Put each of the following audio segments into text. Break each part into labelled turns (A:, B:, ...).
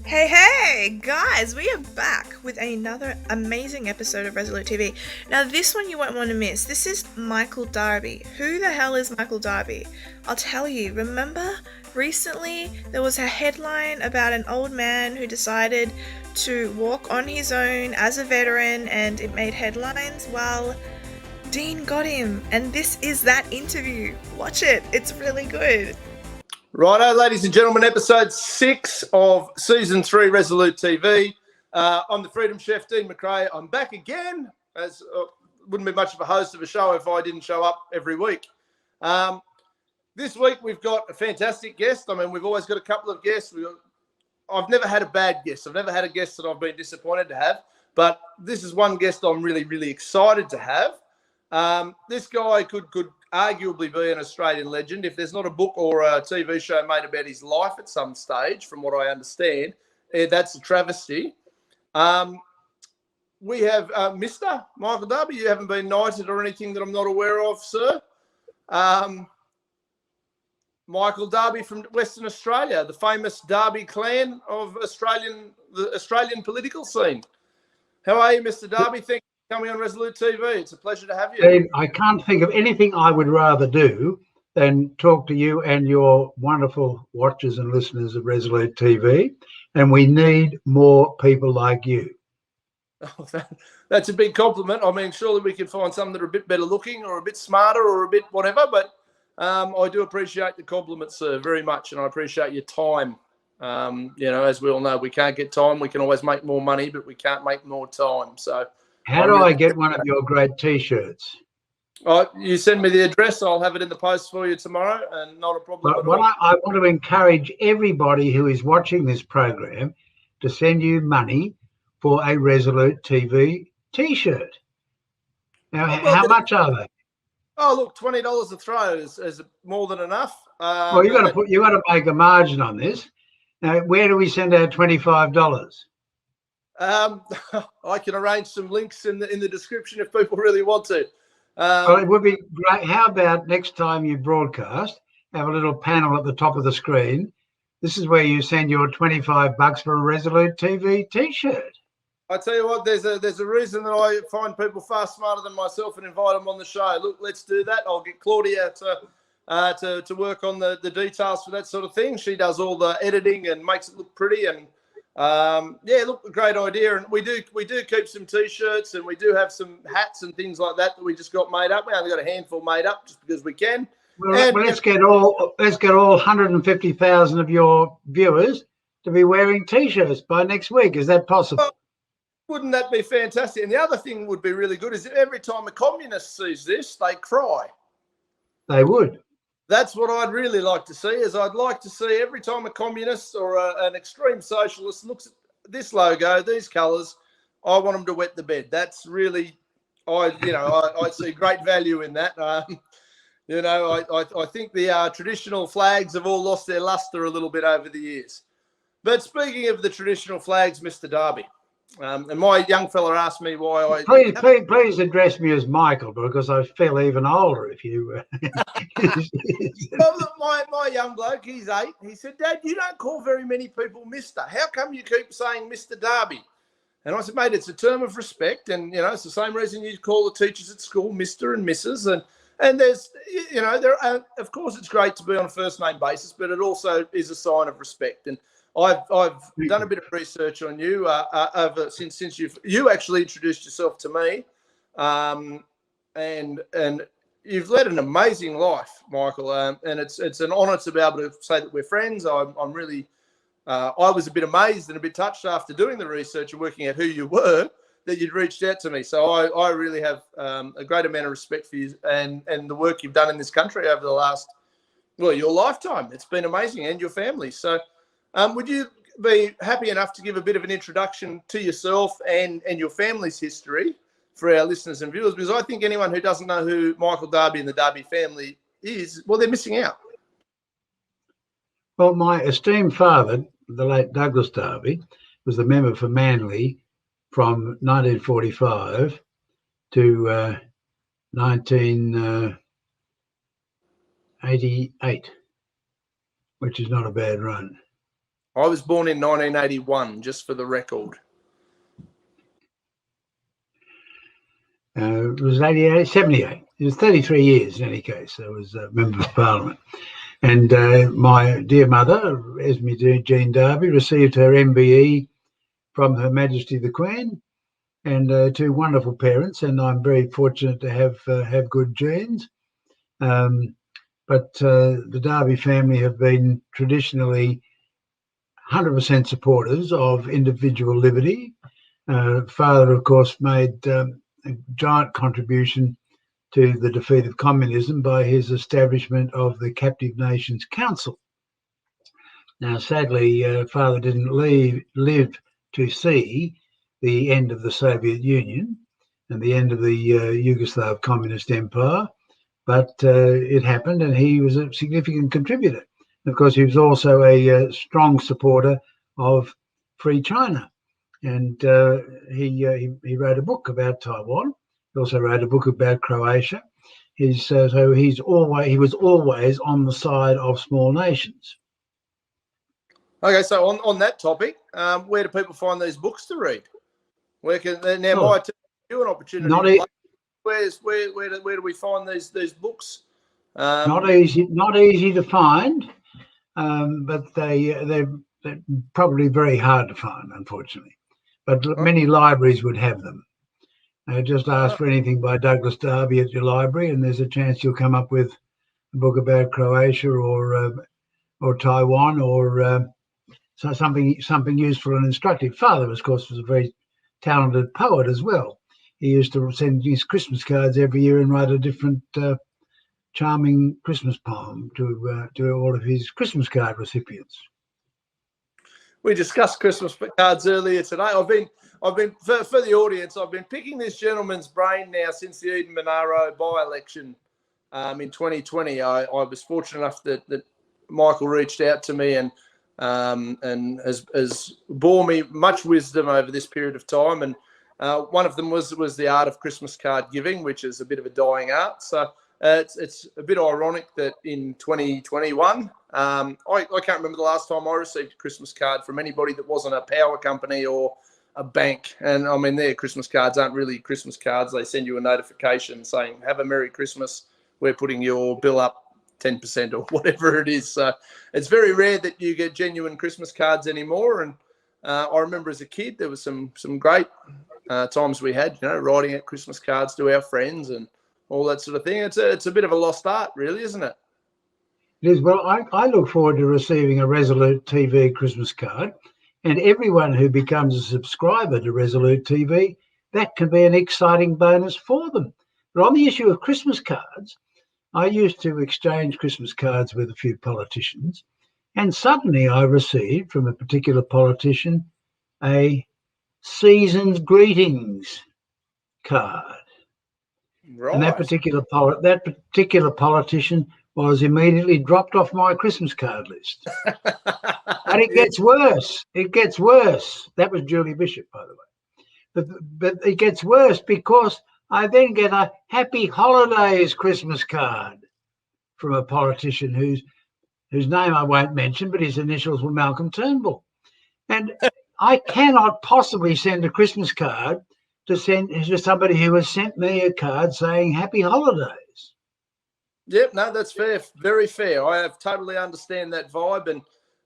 A: Hey, guys, we are back with another amazing episode of Resolute TV. Now, this one you won't want to miss. This is Michael Darby. Who the hell is Michael Darby? I'll tell you. Remember, recently there was a headline about an old man who decided to walk on his own as a veteran, and it made headlines? Well, Dean got him, and this is that interview. Watch it, it's really good.
B: Righto, ladies and gentlemen, episode 6 of season 3 Resolute TV. I'm the Freedom Chef, Dean McRae. I'm back again, as wouldn't be much of a host of a show if I didn't show up every week. This week we've got a fantastic guest. I mean, we've always got a couple of guests. I've never had a bad guest. I've never had a guest that I've been disappointed to have, but this is one guest I'm really, really excited to have. This guy could arguably be an Australian legend. If there's not a book or a TV show made about his life at some stage, from what I understand, that's a travesty. We have Mr. Michael Darby. You haven't been knighted or anything that I'm not aware of, sir. Michael Darby from Western Australia, the famous Darby clan of the Australian political scene. How are you, Mr. Darby? Thank you for coming on Resolute TV. It's a pleasure to have you.
C: Dave, I can't think of anything I would rather do than talk to you and your wonderful watchers and listeners of Resolute TV, and we need more people like you.
B: Oh, that's a big compliment. I mean, surely we can find some that are a bit better looking or a bit smarter or a bit whatever, but I do appreciate the compliment, sir, very much, and I appreciate your time. As we all know, we can't get time. We can always make more money, but we can't make more time. So
C: how do I get one of your great T-shirts?
B: You send me the address. I'll have it in the post for you tomorrow, and not a problem at all.
C: I want to encourage everybody who is watching this program to send you money for a Resolute TV T-shirt. Now, how much are they?
B: Oh, look, $20 a throw is more than enough.
C: Well, you got to make a margin on this. Now, where do we send our $25?
B: I can arrange some links in the description if people really want to.
C: Well, it would be great. How about next time you broadcast, have a little panel at the top of the screen. This is where you send your $25 for a Resolute TV T-shirt.
B: I tell you what, there's a reason that I find people far smarter than myself and invite them on the show. Look, let's do that. I'll get Claudia to work on the details for that sort of thing. She does all the editing and makes it look pretty. And look, a great idea. And we do keep some T-shirts, and we do have some hats and things like that we just got made up. We only got a handful made up just because we can.
C: Well, let's get all 150,000 of your viewers to be wearing T-shirts by next week. Is that possible?
B: Wouldn't that be fantastic? And the other thing would be really good is that every time a communist sees this, they cry.
C: They would.
B: That's what I'd really like to see. Is I'd like to see every time a communist or an extreme socialist looks at this logo, these colours, I want them to wet the bed. That's really, I see great value in that. I think the traditional flags have all lost their lustre a little bit over the years. But speaking of the traditional flags, Mr. Darby. And my young fella asked me why I...
C: Please address me as Michael, because I feel even older if you...
B: Well, look, my young bloke, he's 8. He said, Dad, you don't call very many people Mr. How come you keep saying Mr. Darby? And I said, mate, it's a term of respect. And, it's the same reason you call the teachers at school Mr. and Mrs. And there's, of course, it's great to be on a first name basis, but it also is a sign of respect. And I've done a bit of research on you since you actually introduced yourself to me, and you've led an amazing life, Michael. And it's an honour to be able to say that we're friends. I'm really I was a bit amazed and a bit touched after doing the research and working out who you were that you'd reached out to me. So I really have a great amount of respect for you and the work you've done in this country over the last your lifetime. It's been amazing, and your family. So. Would you be happy enough to give a bit of an introduction to yourself and your family's history for our listeners and viewers? Because I think anyone who doesn't know who Michael Darby and the Darby family is, well, they're missing out.
C: Well, my esteemed father, the late Douglas Darby, was the member for Manly from 1945 to 1988, which is not a bad run.
B: I was born in 1981, just for the record.
C: It was 78. It was 33 years in any case. I was a Member of Parliament. And my dear mother, Esme Jean Darby, received her MBE from Her Majesty the Queen, and two wonderful parents. And I'm very fortunate to have good genes. But the Darby family have been traditionally 100% supporters of individual liberty. Father, of course, made a giant contribution to the defeat of communism by his establishment of the Captive Nations Council. Now, sadly, Father didn't live to see the end of the Soviet Union and the end of the Yugoslav Communist Empire, but it happened, and he was a significant contributor. And of course, he was also a strong supporter of Free China, and he wrote a book about Taiwan. He also wrote a book about Croatia. He was always on the side of small nations.
B: Okay, so on that topic, where do people find these books to read? Where can might give you an opportunity? Where do we find these books?
C: Not easy to find, but they're probably very hard to find, unfortunately. But many libraries would have them. Just ask for anything by Douglas Darby at your library, and there's a chance you'll come up with a book about Croatia or Taiwan or something useful and instructive. Father, of course, was a very talented poet as well. He used to send his Christmas cards every year and write a different charming Christmas poem to all of his Christmas card recipients.
B: We discussed Christmas cards earlier today. I've been for the audience, I've been picking this gentleman's brain now since the Eden Monaro by-election in 2020. I was fortunate enough that Michael reached out to me and has bore me much wisdom over this period of time. And one of them was the art of Christmas card giving, which is a bit of a dying art. So it's a bit ironic that in 2021, I can't remember the last time I received a Christmas card from anybody that wasn't a power company or a bank. And I mean, their Christmas cards aren't really Christmas cards. They send you a notification saying, have a Merry Christmas. We're putting your bill up 10% or whatever it is. So it's very rare that you get genuine Christmas cards anymore. And I remember as a kid, there was some great times we had, writing out Christmas cards to our friends and all that sort of thing. It's a bit of a lost art, really, isn't it?
C: It is. Well, I look forward to receiving a Resolute TV Christmas card, and everyone who becomes a subscriber to Resolute TV, that can be an exciting bonus for them. But on the issue of Christmas cards, I used to exchange Christmas cards with a few politicians, and suddenly I received from a particular politician a season's greetings card.
B: Right.
C: And that particular politician was immediately dropped off my Christmas card list. And it gets worse. It gets worse. That was Julie Bishop, by the way. But it gets worse because I then get a Happy Holidays Christmas card from a politician whose name I won't mention, but his initials were Malcolm Turnbull. And I cannot possibly send a Christmas card to somebody who has sent me a card saying Happy Holidays.
B: Yep, no, that's fair. Very fair. I totally understand that vibe, and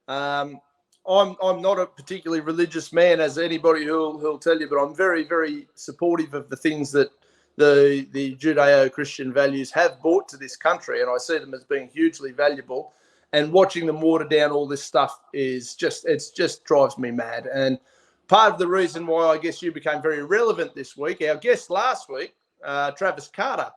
B: I'm not a particularly religious man, as anybody who'll tell you, but I'm very, very supportive of the things that the Judeo-Christian values have brought to this country, and I see them as being hugely valuable. And watching them water down all this stuff is just drives me mad. And part of the reason why I guess you became very relevant this week, our guest last week, Travis Carter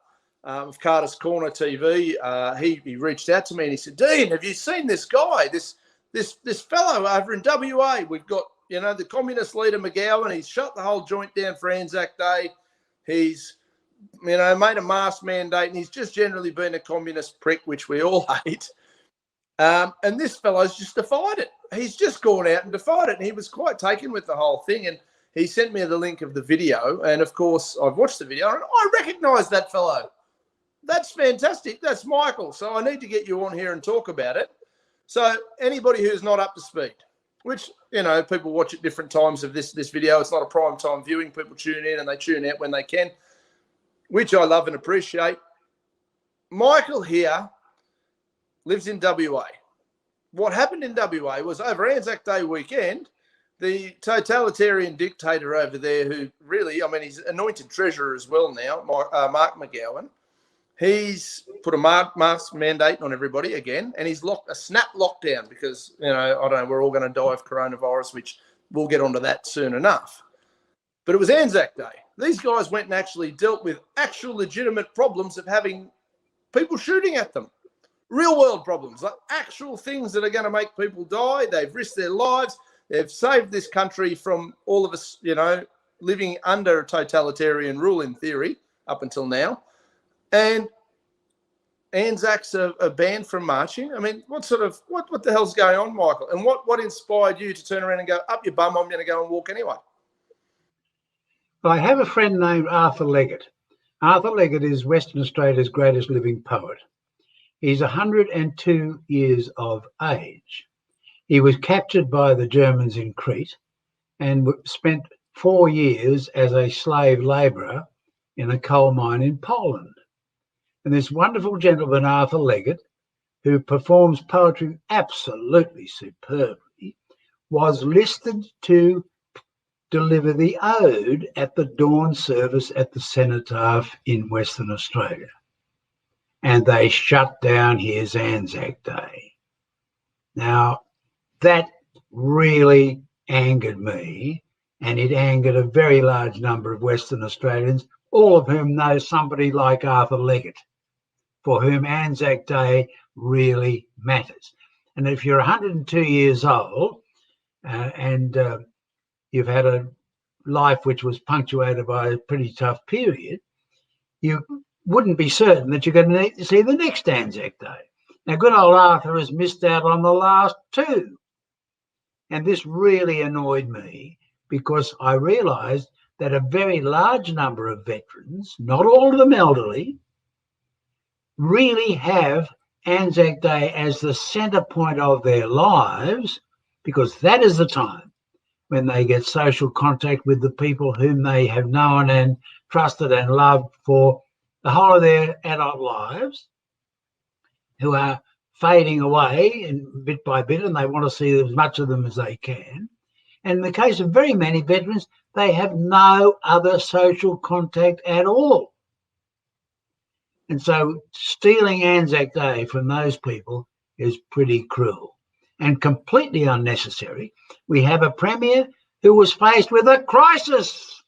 B: of Carter's Corner TV, he reached out to me and he said, "Dean, have you seen this guy, this fellow over in WA? We've got, the communist leader McGowan. He's shut the whole joint down for Anzac Day. He's, made a mask mandate, and he's just generally been a communist prick, which we all hate. And this fellow's just defied it. He's just gone out and defied it. And he was quite taken with the whole thing. And he sent me the link of the video. And, of course, I've watched the video and I recognise that fellow. That's fantastic. That's Michael. So I need to get you on here and talk about it. So anybody who's not up to speed, which, you know, people watch at different times of this video. It's not a prime time viewing. People tune in and they tune out when they can, which I love and appreciate. Michael here lives in WA. What happened in WA was over Anzac Day weekend, the totalitarian dictator over there, who really, I mean, he's anointed treasurer as well now, Mark McGowan, he's put a mask mandate on everybody again, and he's locked a snap lockdown because, you know, I don't know, we're all going to die of coronavirus, which we'll get onto that soon enough. But it was Anzac Day. These guys went and actually dealt with actual legitimate problems of having people shooting at them. Real world problems, like actual things that are going to make people die. They've risked their lives. They've saved this country from all of us, you know, living under totalitarian rule in theory up until now. And Anzacs are banned from marching. I mean, what the hell's going on, Michael? And what inspired you to turn around and go, up your bum, I'm going to go and walk anyway?
C: I have a friend named Arthur Leggett. Arthur Leggett is Western Australia's greatest living poet. He's 102 years of age. He was captured by the Germans in Crete and spent 4 years as a slave labourer in a coal mine in Poland. And this wonderful gentleman, Arthur Leggett, who performs poetry absolutely superbly, was listed to deliver the ode at the dawn service at the Cenotaph in Western Australia. And they shut down his Anzac Day. Now, that really angered me, and it angered a very large number of Western Australians, all of whom know somebody like Arthur Leggett, for whom Anzac Day really matters. And if you're 102 years old and you've had a life which was punctuated by a pretty tough period, you wouldn't be certain that you're going to see the next Anzac Day. Now, good old Arthur has missed out on the last two. And this really annoyed me because I realised that a very large number of veterans, not all of them elderly, really have Anzac Day as the centre point of their lives, because that is the time when they get social contact with the people whom they have known and trusted and loved for the whole of their adult lives, who are fading away and bit by bit, and they want to see as much of them as they can. And in the case of very many veterans, they have no other social contact at all. And so stealing Anzac Day from those people is pretty cruel and completely unnecessary. We have a Premier who was faced with a crisis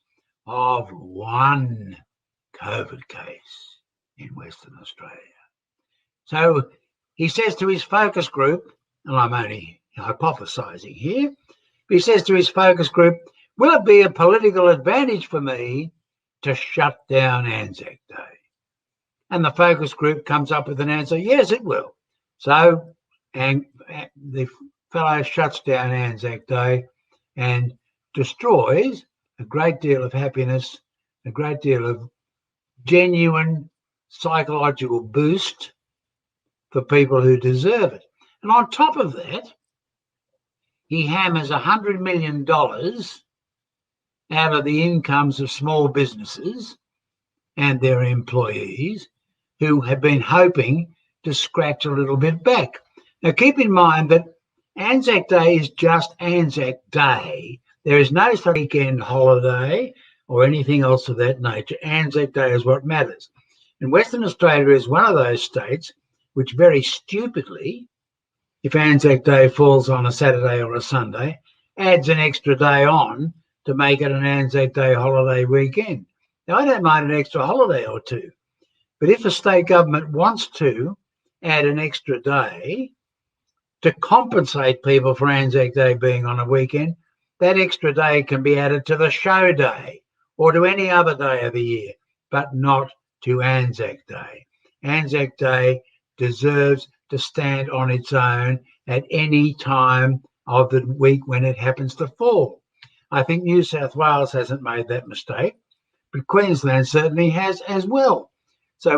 C: of one COVID case in Western Australia. So he says to his focus group, and I'm only hypothesising here, but he says to his focus group, will it be a political advantage for me to shut down Anzac Day? And the focus group comes up with an answer, yes, it will. So and the fellow shuts down Anzac Day and destroys a great deal of happiness, a great deal of genuine psychological boost for people who deserve it. And on top of that, he hammers $100 million out of the incomes of small businesses and their employees who have been hoping to scratch a little bit back. Now, keep in mind that Anzac Day is just Anzac Day. There is no weekend holiday or anything else of that nature. Anzac Day is what matters. And Western Australia is one of those states which very stupidly, if Anzac Day falls on a Saturday or a Sunday, adds an extra day on to make it an Anzac Day holiday weekend. Now, I don't mind an extra holiday or two, but if a state government wants to add an extra day to compensate people for Anzac Day being on a weekend, that extra day can be added to the show day or to any other day of the year, but not to Anzac Day. Anzac Day deserves to stand on its own at any time of the week when it happens to fall. I think New South Wales hasn't made that mistake, but Queensland certainly has as well. So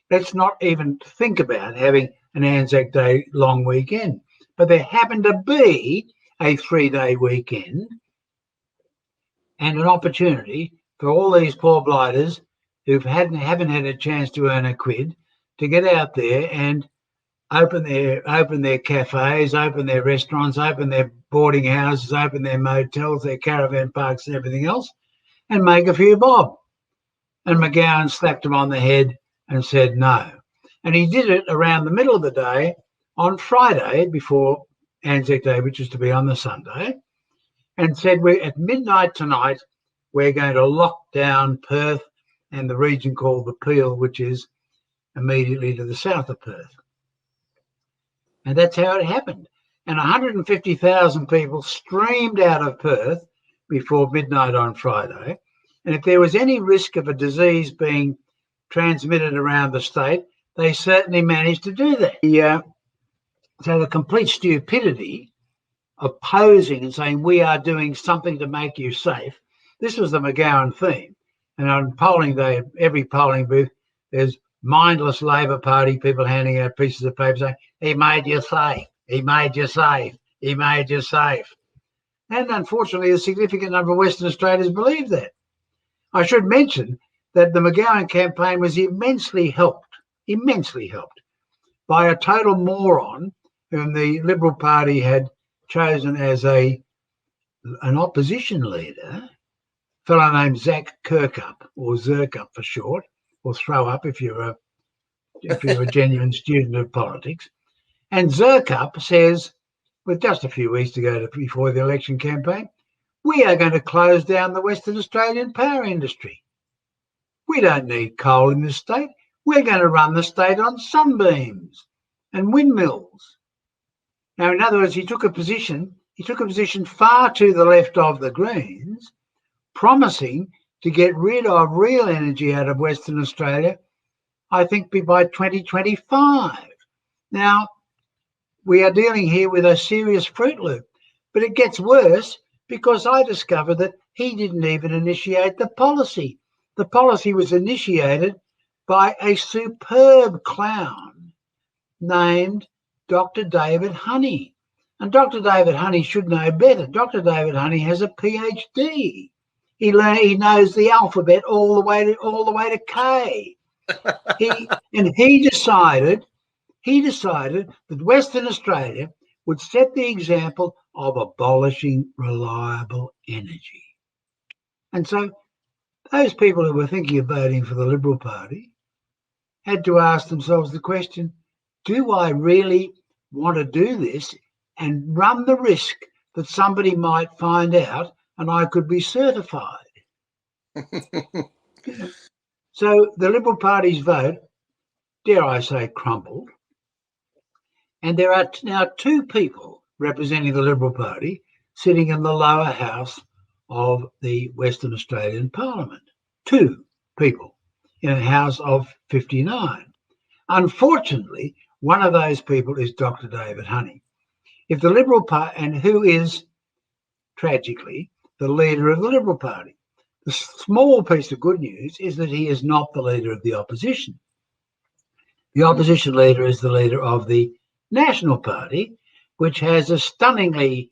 C: let's not even think about having an Anzac Day long weekend. But there happened to be a 3-day weekend and an opportunity for all these poor blighters who haven't had a chance to earn a quid to get out there and open their cafes, open their restaurants, open their boarding houses, open their motels, their caravan parks and everything else, and make a few bob. And McGowan slapped him on the head and said no. And he did it around the middle of the day on Friday before Anzac Day, which is to be on the Sunday, and said, we're at midnight tonight, we're going to lock down Perth and the region called the Peel, which is immediately to the south of Perth. And that's how it happened. And 150,000 people streamed out of Perth before midnight on Friday. And if there was any risk of a disease being transmitted around the state, they certainly managed to do that. So the complete stupidity of posing and saying we are doing something to make you safe, this was the McGowan theme. And on polling day, every polling booth, there's mindless Labor Party people handing out pieces of paper saying, he made you safe, he made you safe, he made you safe. And unfortunately, a significant number of Western Australians believe that. I should mention that the McGowan campaign was immensely helped by a total moron whom the Liberal Party had chosen as an opposition leader, a fellow named Zach Kirkup, or Zirkup for short, or throw up if you're a genuine student of politics. And Zirkup says, with just a few weeks to go before the election campaign, we are going to close down the Western Australian power industry. We don't need coal in this state. We're going to run the state on sunbeams and windmills. Now, in other words, he took a position far to the left of the Greens, promising to get rid of real energy out of Western Australia, I think by 2025. Now, we are dealing here with a serious Fruit Loop, but it gets worse because I discovered that he didn't even initiate the policy. The policy was initiated by a superb clown named Dr. David Honey. And Dr. David Honey should know better. Dr. David Honey has a PhD. He knows the alphabet all the way to K. He decided that Western Australia would set the example of abolishing reliable energy. And so those people who were thinking of voting for the Liberal Party had to ask themselves the question, do I really want to do this and run the risk that somebody might find out and I could be certified? So the Liberal Party's vote, dare I say, crumbled. And there are now two people representing the Liberal Party sitting in the lower house of the Western Australian Parliament. Two people in a house of 59. Unfortunately, one of those people is Dr. David Honey. If the Liberal Party, and who is, tragically, the leader of the Liberal Party. The small piece of good news is that he is not the leader of the opposition. The opposition leader is the leader of the National Party, which has a stunningly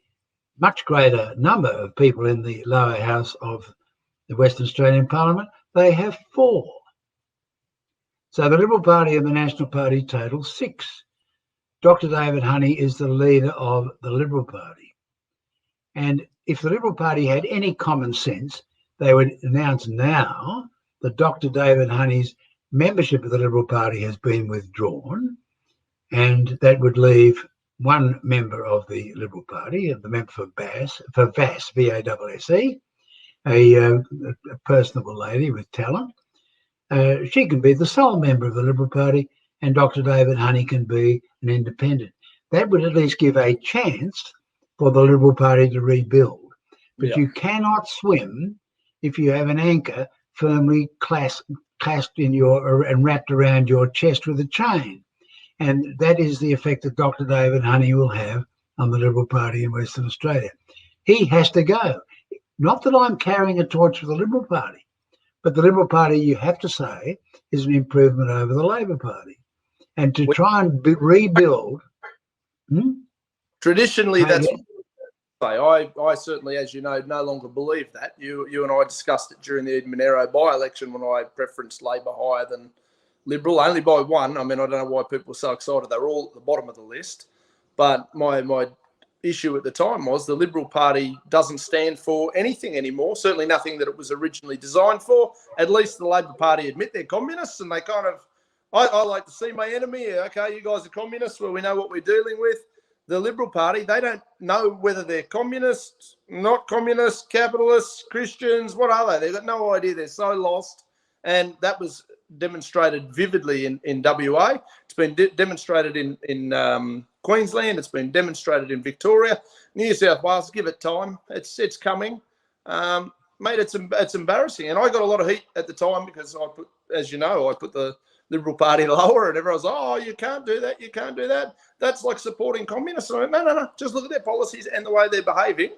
C: much greater number of people in the lower house of the Western Australian Parliament. They have 4. So the Liberal Party and the National Party total 6. Dr. David Honey is the leader of the Liberal Party. And if the Liberal Party had any common sense, they would announce now that Dr. David Honey's membership of the Liberal Party has been withdrawn, and that would leave one member of the Liberal Party, the member for VASS, V-A-S-S-E, a personable lady with talent. She can be the sole member of the Liberal Party, and Dr. David Honey can be an independent. That would at least give a chance for the Liberal Party to rebuild. But you cannot swim if you have an anchor firmly clasped in and wrapped around your chest with a chain. And that is the effect that Dr. David Honey will have on the Liberal Party in Western Australia. He has to go. Not that I'm carrying a torch for the Liberal Party, but the Liberal Party, you have to say, is an improvement over the Labor Party. And to try and rebuild...
B: Traditionally, that's I certainly, as you know, no longer believe that. You and I discussed it during the Monero by-election when I preferenced Labor higher than Liberal, only by one. I mean, I don't know why people were so excited. They were all at the bottom of the list. But my issue at the time was the Liberal Party doesn't stand for anything anymore, certainly nothing that it was originally designed for. At least the Labor Party admit they're communists, and they kind of, I like to see my enemy. Okay, you guys are communists, well, we know what we're dealing with. The Liberal Party, they don't know whether they're communists, not communists, capitalists, Christians, what are they? They've got no idea. They're so lost. And that was demonstrated vividly in WA. It's been demonstrated in Queensland. It's been demonstrated in Victoria. New South Wales, give it time. It's coming. Mate, it's embarrassing. And I got a lot of heat at the time because I put the Liberal Party lower, and everyone's like, oh, you can't do that, you can't do that. That's like supporting communists. And I went, no. Just look at their policies and the way they're behaving.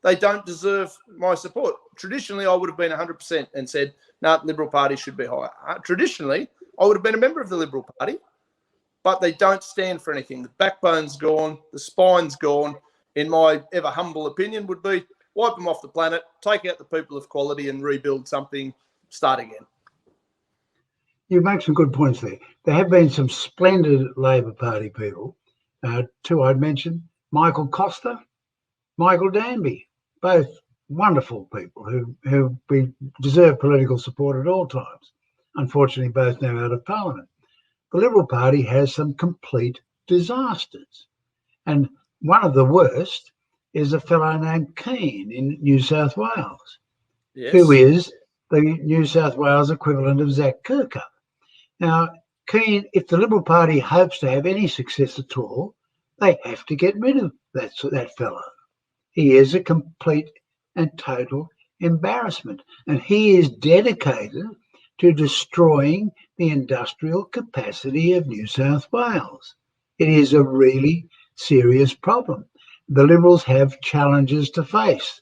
B: They don't deserve my support. Traditionally, I would have been 100% and said, no, Liberal Party should be higher. Traditionally, I would have been a member of the Liberal Party, but they don't stand for anything. The backbone's gone, the spine's gone. In my ever humble opinion, would be wipe them off the planet, take out the people of quality and rebuild something, start again.
C: You make some good points there. There have been some splendid Labor Party people. Two I'd mention, Michael Costa, Michael Danby, both wonderful people who deserve political support at all times. Unfortunately, both now out of Parliament. The Liberal Party has some complete disasters. And one of the worst is a fellow named Keane in New South Wales, yes, who is the New South Wales equivalent of Zach Kirkup. Now, Keane, if the Liberal Party hopes to have any success at all, they have to get rid of that fellow. He is a complete and total embarrassment, and he is dedicated to destroying the industrial capacity of New South Wales. It is a really serious problem. The Liberals have challenges to face,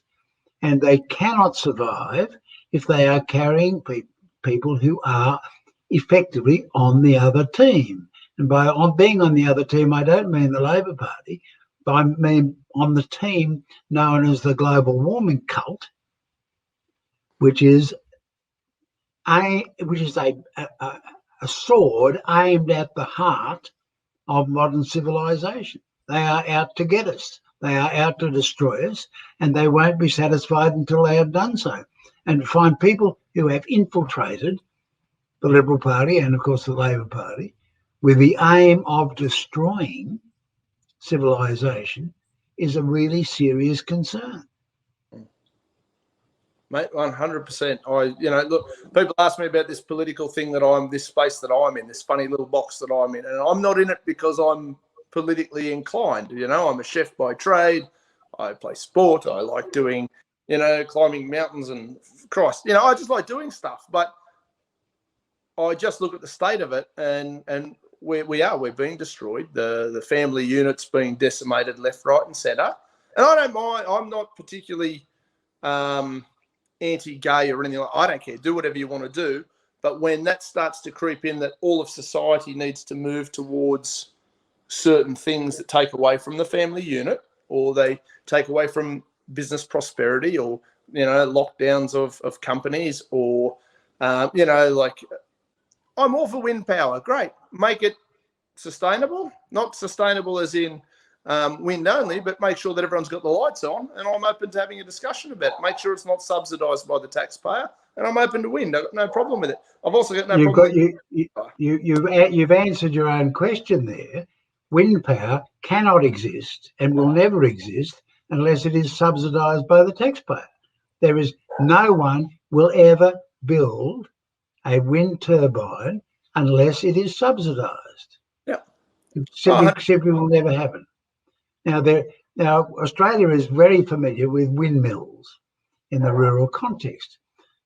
C: and they cannot survive if they are carrying people who are effectively on the other team. And by being on the other team, I don't mean the Labor Party, but I mean on the team known as the global warming cult, which is a sword aimed at the heart of modern civilization. They are out to get us. They are out to destroy us, and they won't be satisfied until they have done so. And find people who have infiltrated the Liberal Party and, of course, the Labor Party with the aim of destroying civilization is a really serious concern.
B: Mate, 100%. Look, people ask me about this political thing this space that I'm in, this funny little box that I'm in, and I'm not in it because I'm politically inclined. I'm a chef by trade. I play sport. I like doing, climbing mountains and Christ, I just like doing stuff. But I just look at the state of it, and we're being destroyed. The family unit's being decimated left, right, and centre. And I don't mind. I'm not particularly anti-gay or anything like that. I don't care. Do whatever you want to do. But when that starts to creep in, that all of society needs to move towards certain things that take away from the family unit, or they take away from business prosperity, or lockdowns of companies, or I'm all for wind power. Great. Make it sustainable, not sustainable as in wind only, but make sure that everyone's got the lights on. And I'm open to having a discussion about it. Make sure it's not subsidised by the taxpayer. And I'm open to wind. I've got no problem with it. I've also got no problem.
C: You've answered your own question there. Wind power cannot exist and will never exist unless it is subsidised by the taxpayer. No one will ever build a wind turbine unless it is subsidised.
B: Yeah,
C: simply will never happen. Now, Australia is very familiar with windmills in the rural context.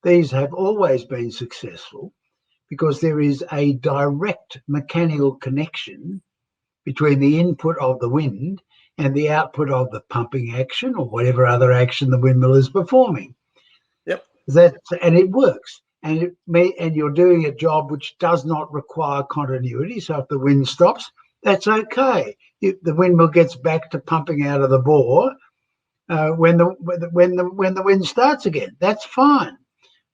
C: These have always been successful because there is a direct mechanical connection between the input of the wind and the output of the pumping action or whatever other action the windmill is performing.
B: Yep.
C: And it works. And you're doing a job which does not require continuity. So if the wind stops, that's okay. The windmill gets back to pumping out of the bore when the wind starts again. That's fine,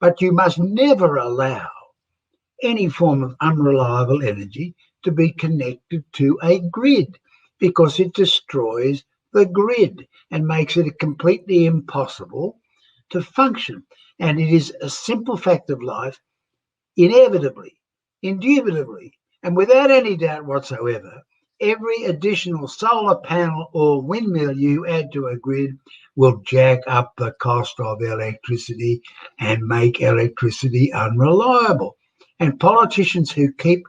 C: but you must never allow any form of unreliable energy to be connected to a grid, because it destroys the grid and makes it completely impossible to function. And it is a simple fact of life, inevitably, indubitably, and without any doubt whatsoever, every additional solar panel or windmill you add to a grid will jack up the cost of electricity and make electricity unreliable. And politicians who keep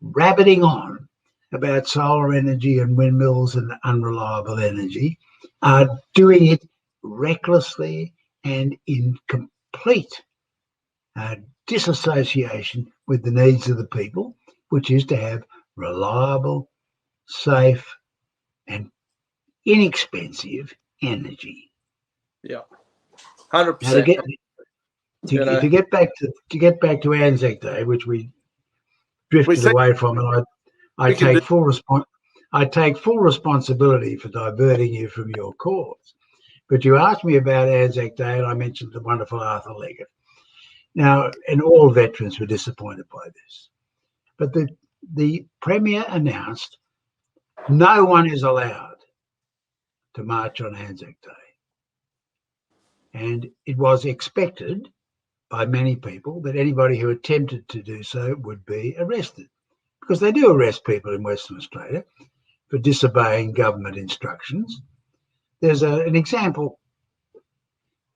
C: rabbiting on about solar energy and windmills and unreliable energy are doing it recklessly and in complete disassociation with the needs of the people, which is to have reliable, safe, and inexpensive energy.
B: Yeah,
C: Now
B: 100%.
C: to get back to Anzac Day, which we drifted away from, and I take full responsibility for diverting you from your cause. But you asked me about Anzac Day, and I mentioned the wonderful Arthur Leggett. Now, and all veterans were disappointed by this. But the Premier announced no one is allowed to march on Anzac Day. And it was expected by many people that anybody who attempted to do so would be arrested, because they do arrest people in Western Australia for disobeying government instructions. There's an example,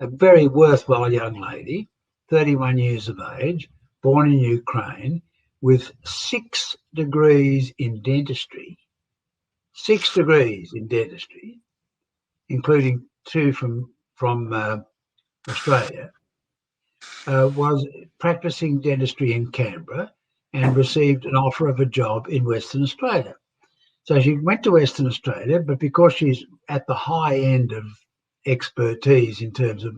C: a very worthwhile young lady, 31 years of age, born in Ukraine, with 6 degrees in dentistry, 6 degrees in dentistry, including 2 from Australia, was practicing dentistry in Canberra and received an offer of a job in Western Australia. So she went to Western Australia, but because she's at the high end of expertise in terms of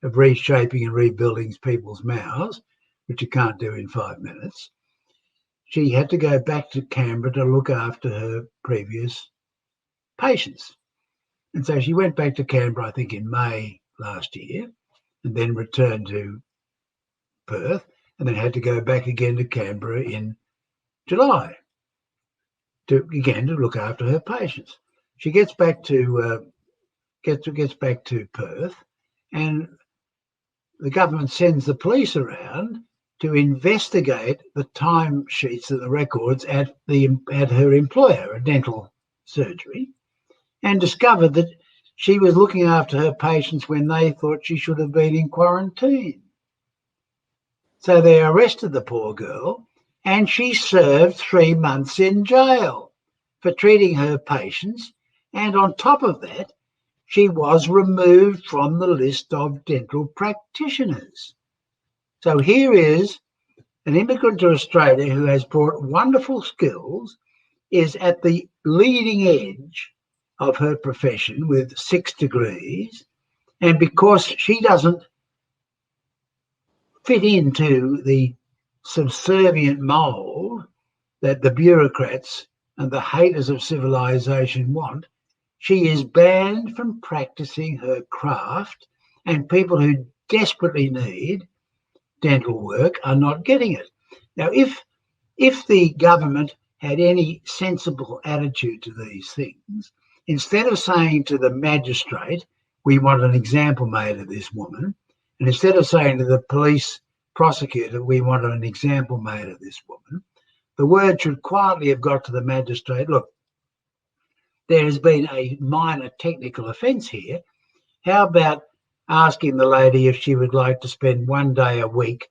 C: reshaping and rebuilding people's mouths, which you can't do in 5 minutes, she had to go back to Canberra to look after her previous patients. And so she went back to Canberra, I think, in May last year, and then returned to Perth, and then had to go back again to Canberra in July to look after her patients. She gets back to Perth, and the government sends the police around to investigate the timesheets and the records at her employer, a dental surgery, and discovered that she was looking after her patients when they thought she should have been in quarantine. So they arrested the poor girl, and she served 3 months in jail for treating her patients. And on top of that, she was removed from the list of dental practitioners. So here is an immigrant to Australia who has brought wonderful skills, is at the leading edge of her profession with 6 degrees, and because she doesn't fit into the subservient mould that the bureaucrats and the haters of civilization want, she is banned from practicing her craft, and people who desperately need dental work are not getting it. Now, if the government had any sensible attitude to these things, instead of saying to the magistrate, we want an example made of this woman, and instead of saying to the police prosecutor, we want an example made of this woman, the word should quietly have got to the magistrate, look, there has been a minor technical offence here. How about asking the lady if she would like to spend 1 day a week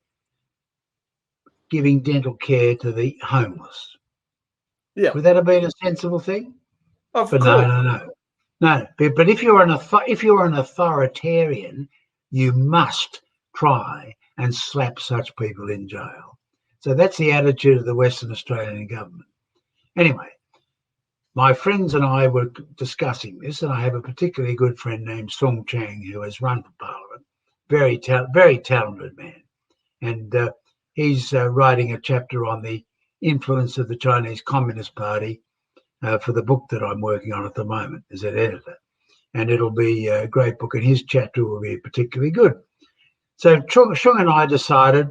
C: giving dental care to the homeless?
B: Yeah.
C: Would that have been a sensible thing?
B: Of
C: But
B: course.
C: No. But if you're an authoritarian, you must try and slap such people in jail. So that's the attitude of the Western Australian government. Anyway, my friends and I were discussing this, and I have a particularly good friend named Sung Chang who has run for Parliament, very talented man, and he's writing a chapter on the influence of the Chinese Communist Party for the book that I'm working on at the moment as an editor. and it'll be a great book, and his chapter will be particularly good. So Shung and I decided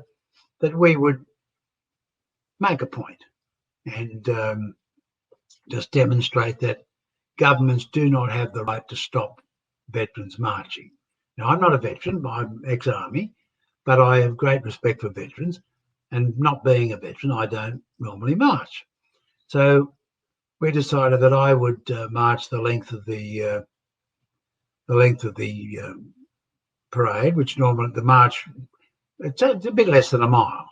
C: that we would make a point and just demonstrate that governments do not have the right to stop veterans marching. Now, I'm not a veteran, I'm ex-army, but I have great respect for veterans, and not being a veteran, I don't normally march. So we decided that I would march the length of the parade, which normally the march, it's a bit less than a mile,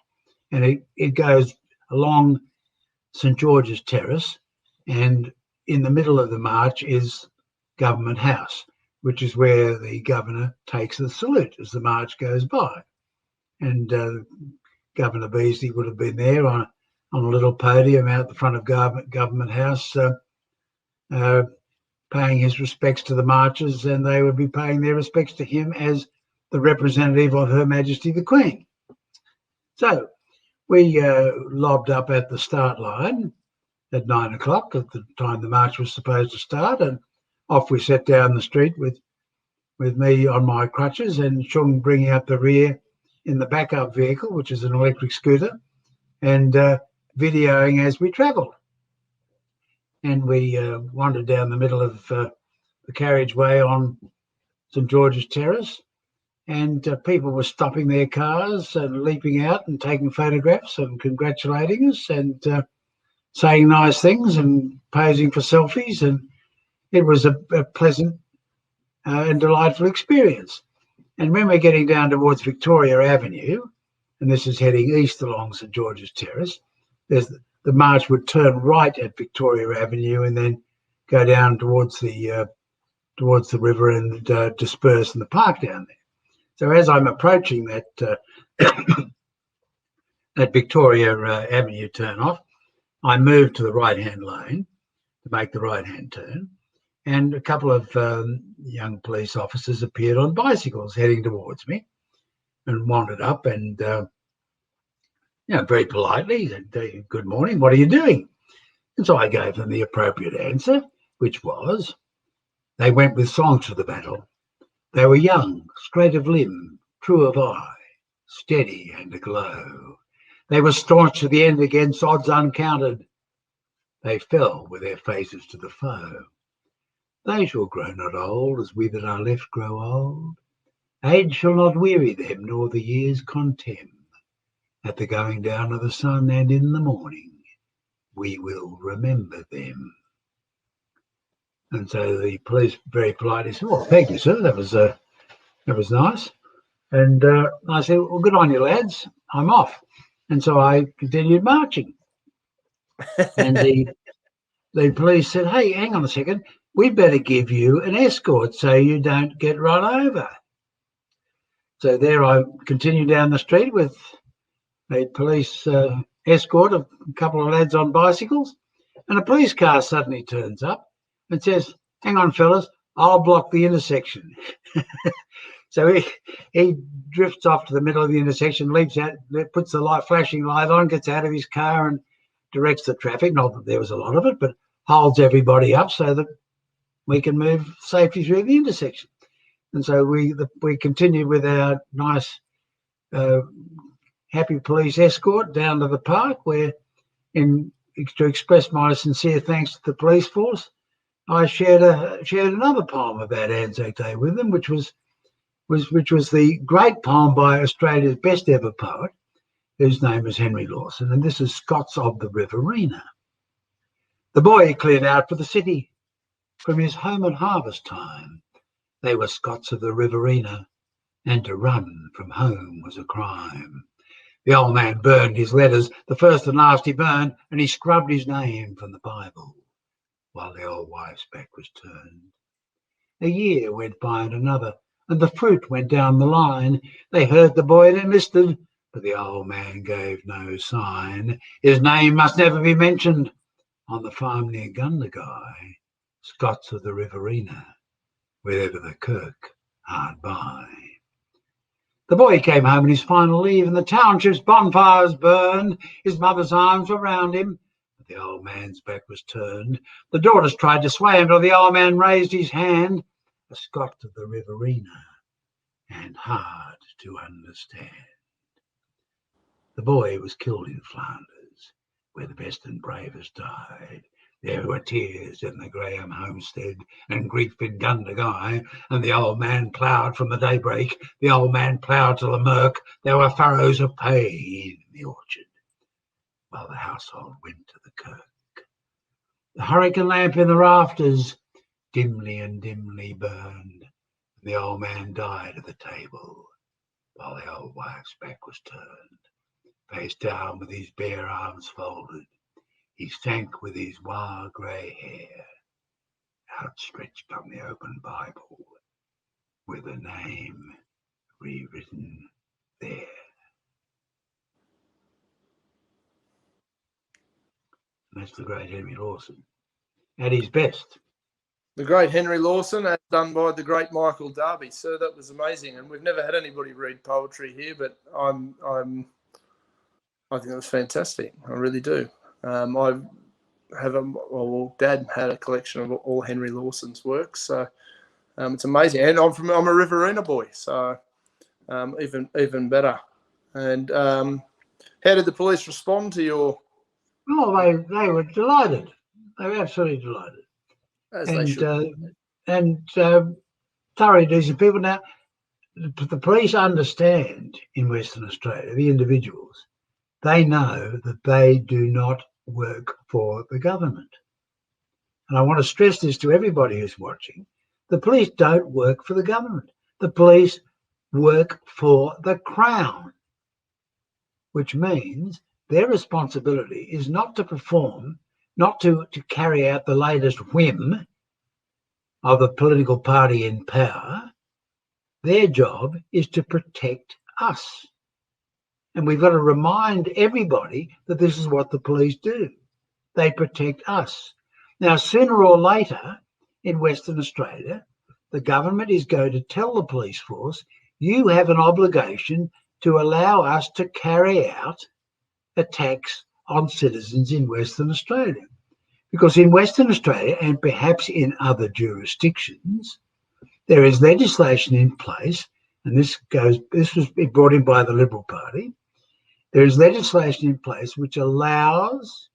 C: and it goes along St George's Terrace, and in the middle of the march is Government House, which is where the governor takes the salute as the march goes by. And Governor Beazley would have been there on a little podium out the front of Government House, paying his respects to the marchers, and they would be paying their respects to him as the representative of Her Majesty the Queen. So we lobbed up at the start line at 9 o'clock, at the time the march was supposed to start, and off we set down the street with me on my crutches and Shung bringing up the rear in the backup vehicle, which is an electric scooter, and videoing as we travelled. And we wandered down the middle of the carriageway on St George's Terrace, and people were stopping their cars and leaping out and taking photographs and congratulating us and saying nice things and posing for selfies. And it was a pleasant and delightful experience. And when we're getting down towards Victoria Avenue, and this is heading east along St George's Terrace, the march would turn right at Victoria Avenue and then go down towards the river and disperse in the park down there. So as I'm approaching that that Victoria Avenue turn off, I moved to the right-hand lane to make the right-hand turn, and a couple of young police officers appeared on bicycles heading towards me and wandered up and, very politely said, "Good morning, what are you doing?" And so I gave them the appropriate answer, which was, they went with songs for the battle. They were young, straight of limb, true of eye, steady and aglow. They were staunch to the end against odds uncounted. They fell with their faces to the foe. They shall grow not old as we that are left grow old. Age shall not weary them, nor the years contemn. At the going down of the sun and in the morning, we will remember them. And so the police very politely said, "Well, thank you, sir. That was nice." And I said, "Well, good on you, lads. I'm off." And so I continued marching. And the police said, "Hey, hang on a second. We'd better give you an escort so you don't get run over." So there I continued down the street with a police escort of a couple of lads on bicycles, and a police car suddenly turns up and says, "Hang on, fellas, I'll block the intersection." So he drifts off to the middle of the intersection, leaps out, puts the flashing light on, gets out of his car and directs the traffic. Not that there was a lot of it, but holds everybody up so that we can move safely through the intersection. And so we continued with our nice, happy police escort down to the park, where, to express my sincere thanks to the police force, I shared another poem about Anzac Day with them, which was the great poem by Australia's best ever poet, whose name is Henry Lawson, and this is Scots of the Riverina. The boy cleared out for the city from his home at harvest time. They were Scots of the Riverina, and to run from home was a crime. The old man burned his letters, the first and last he burned, and he scrubbed his name from the Bible, while the old wife's back was turned. A year went by and another, and the fruit went down the line. They heard the boy had enlisted, but the old man gave no sign. His name must never be mentioned on the farm near Gundagai, Scots of the Riverina, wherever the kirk hard by. The boy came home on his final leave, and the township's bonfires burned. His mother's arms were round him, but the old man's back was turned. The daughters tried to sway him, till the old man raised his hand a Scot of the Riverina, and hard to understand. The boy was killed in Flanders, where the best and bravest died. There were tears in the Graham homestead, and grief in Gundagai, and the old man ploughed from the daybreak, the old man ploughed till the murk. There were furrows of pain in the orchard, while the household went to the kirk. The hurricane lamp in the rafters dimly and dimly burned, and the old man died at the table, while the old wife's back was turned. Face down with his bare arms folded, he sank with his wild grey hair, outstretched on the open Bible, with a name rewritten there. And that's the great Henry Lawson, at his best.
B: The great Henry Lawson, as done by the great Michael Darby. Sir, that was amazing. And we've never had anybody read poetry here, but I think it was fantastic. I really do. I have Dad had a collection of all Henry Lawson's works, so it's amazing. And I'm a Riverina boy, so even better. And how did the police respond to your?
C: Oh, they were delighted. They were absolutely delighted.
B: As they should.
C: Thoroughly decent people. Now, the police understand in Western Australia, the individuals, they know that they do not work for the government. And I want to stress this to everybody who's watching. The police don't work for the government. The police work for the Crown, which means their responsibility is not to perform, not to carry out the latest whim of the political party in power. Their job is to protect us. And we've got to remind everybody that this is what the police do. They protect us. Now, sooner or later in Western Australia, the government is going to tell the police force, you have an obligation to allow us to carry out attacks on citizens in Western Australia. Because in Western Australia, and perhaps in other jurisdictions, there is legislation in place, and this was brought in by the Liberal Party. There is legislation in place which allows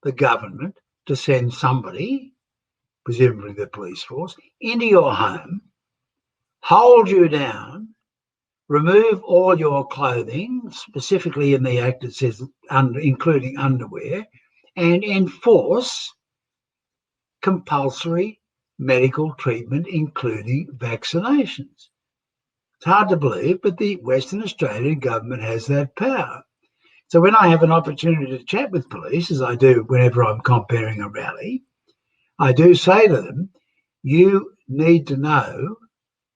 C: the government to send somebody, presumably the police force, into your home, hold you down, remove all your clothing, specifically in the Act it says including underwear, and enforce compulsory medical treatment, including vaccinations. It's hard to believe, but the Western Australian government has that power. So when I have an opportunity to chat with police, as I do whenever I'm comparing a rally, I do say to them, you need to know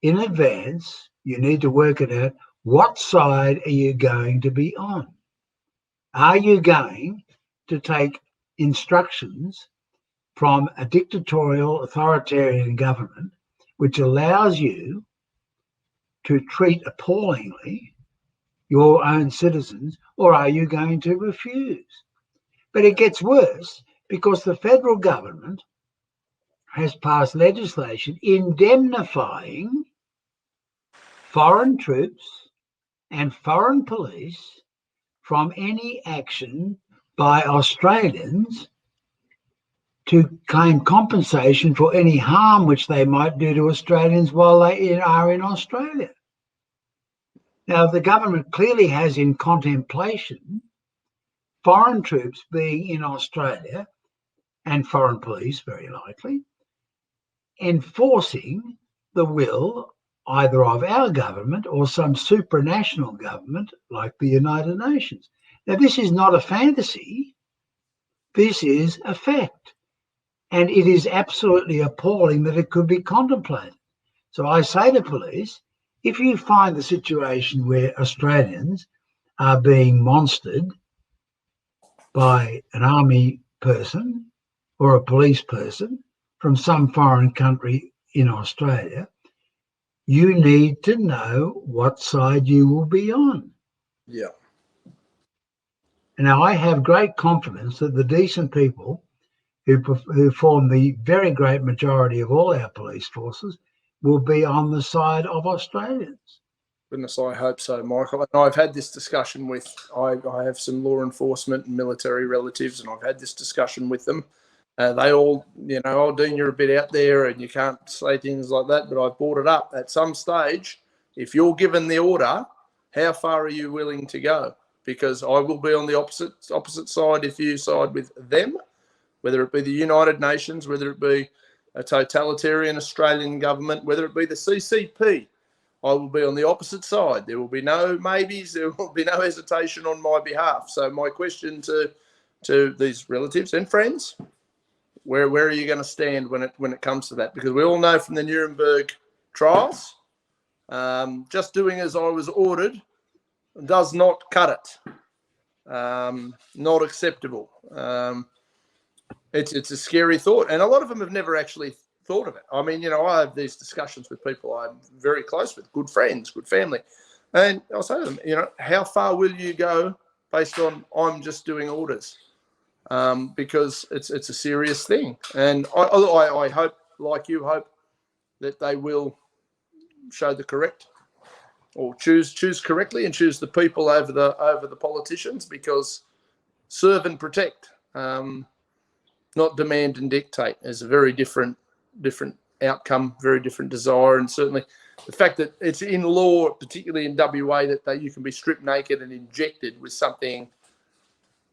C: in advance, you need to work it out, what side are you going to be on? Are you going to take instructions from a dictatorial authoritarian government which allows you to treat appallingly your own citizens, or are you going to refuse? But it gets worse because the federal government has passed legislation indemnifying foreign troops and foreign police from any action by Australians to claim compensation for any harm which they might do to Australians while they are in Australia. Now, the government clearly has in contemplation foreign troops being in Australia and foreign police, very likely, enforcing the will either of our government or some supranational government like the United Nations. Now, this is not a fantasy. This is a fact. And it is absolutely appalling that it could be contemplated. So I say to police, if you find the situation where Australians are being monstered by an army person or a police person from some foreign country in Australia, you need to know what side you will be on.
B: Yeah.
C: Now, I have great confidence that the decent people who form the very great majority of all our police forces will be on the side of Australians.
B: Goodness, I hope so, Michael. And I've had this discussion with, I have some law enforcement and military relatives, and I've had this discussion with them. They all, oh, Dean, you're a bit out there and you can't say things like that, but I've brought it up. At some stage, if you're given the order, how far are you willing to go? Because I will be on the opposite side if you side with them, whether it be the United Nations, whether it be a totalitarian Australian government, whether it be the CCP. I will be on the opposite side. There will be no maybes. There will be no hesitation on my behalf. So my question to these relatives and friends, where are you going to stand when it comes to that? Because we all know from the Nuremberg trials, just doing as I was ordered does not cut it. Not acceptable. It's a scary thought, and a lot of them have never actually thought of it. I mean, I have these discussions with people I'm very close with, good friends, good family, and I'll say to them, how far will you go based on I'm just doing orders? Because it's a serious thing, and I hope, like you hope, that they will show the correct, or choose correctly and choose the people over the politicians, because serve and protect, not demand and dictate, is a very different outcome, very different desire. And certainly the fact that it's in law, particularly in WA, that you can be stripped naked and injected with something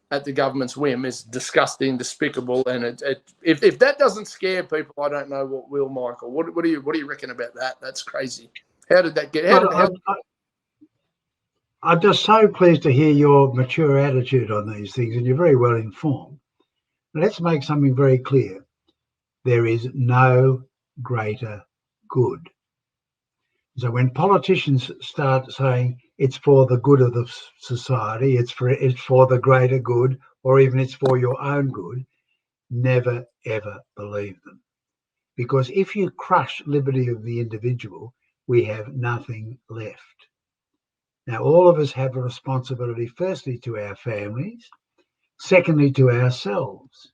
B: at the government's whim is disgusting, despicable. And if that doesn't scare people, I don't know what will, Michael. What do you reckon about that? That's crazy. How did that get?
C: I'm just so pleased to hear your mature attitude on these things, and you're very well informed. Let's make something very clear. There is no greater good. So when politicians start saying it's for the good of the society, it's for the greater good, or even it's for your own good, never, ever believe them. Because if you crush liberty of the individual, we have nothing left. Now, all of us have a responsibility, firstly, to our families, secondly, to ourselves.